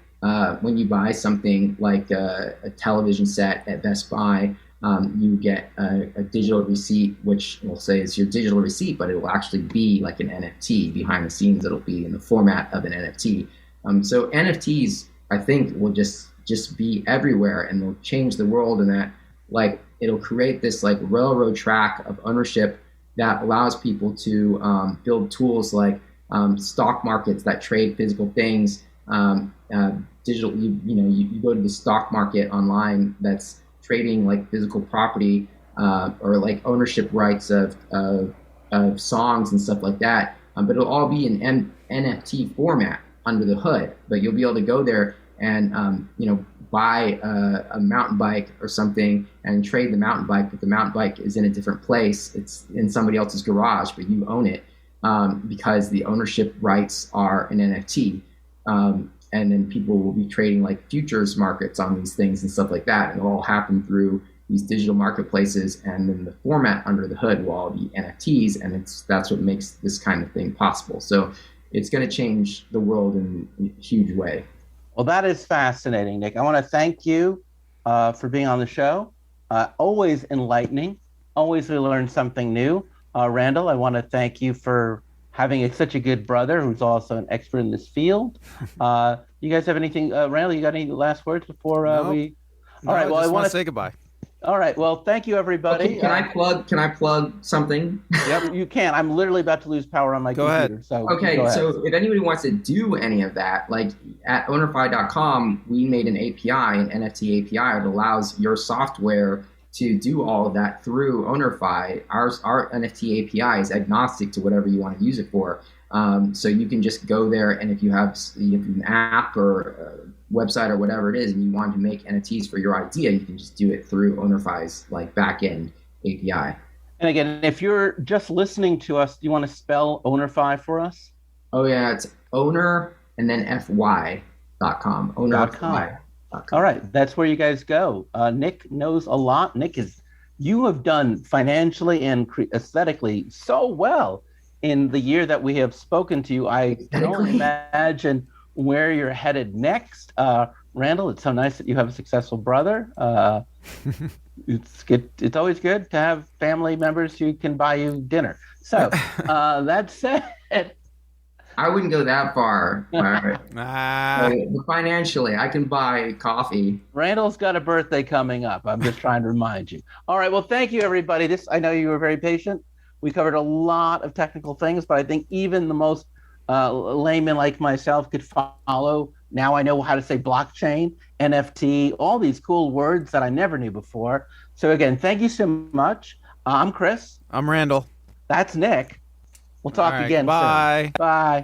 something like a television set at Best Buy, you get a digital receipt, which we'll say is your digital receipt, but it will actually be like an NFT behind the scenes. It'll be in the format of an NFT. So NFTs, I think, will just be everywhere, and they'll change the world in that, like, it'll create this like railroad track of ownership that allows people to build tools like stock markets that trade physical things. Digital, you go to the stock market online that's trading like physical property, or like ownership rights of songs and stuff like that. But it'll all be in NFT format under the hood. But you'll be able to go there and buy a mountain bike or something and trade the mountain bike, but the mountain bike is in a different place. It's in somebody else's garage, but you own it because the ownership rights are an NFT. And then people will be trading like futures markets on these things and stuff like that. And it'll all happen through these digital marketplaces. And then the format under the hood will all be NFTs. And that's what makes this kind of thing possible. So it's going to change the world in a huge way. Well, that is fascinating, Nick. I want to thank you for being on the show. Always enlightening. Always we learn something new. Randall, I want to thank you for having such a good brother who's also an expert in this field. You guys have anything? Randall, you got any last words before we? No, All right. Well, I I want to to say goodbye. All right. Well, thank you, everybody. Okay, can I plug something? Yep, you can. I'm literally about to lose power on my Go computer. ahead. So Okay, go ahead. so if anybody wants to do any of that, like at ownerfi.com, we made an API, an NFT API that allows your software to do all of that through Ownerfi. Our NFT API is agnostic to whatever you want to use it for. So you can just go there, and if you have an app or website or whatever it is, and you want to make NFTs for your idea, you can just do it through OwnerFi's like backend API. And again, if you're just listening to us, do you want to spell OwnerFi for us? Oh yeah, it's owner and then fy.com. .com. Ownerfy.com. All right, that's where you guys go. Nick knows a lot. You have done financially and aesthetically so well in the year that we have spoken to you. I can only imagine where you're headed next. Randall, it's so nice that you have a successful brother. It's good. It's always good to have family members who can buy you dinner. So that said, I wouldn't go that far. Financially, I can buy coffee. Randall's got a birthday coming up. I'm just trying to remind you. All right. Well, thank you, everybody. I know you were very patient. We covered a lot of technical things, but I think even the most layman like myself could follow. Now I know how to say blockchain, NFT, all these cool words that I never knew before. So again, thank you so much. I'm Chris. I'm Randall. That's Nick. We'll talk again Bye. soon. Bye.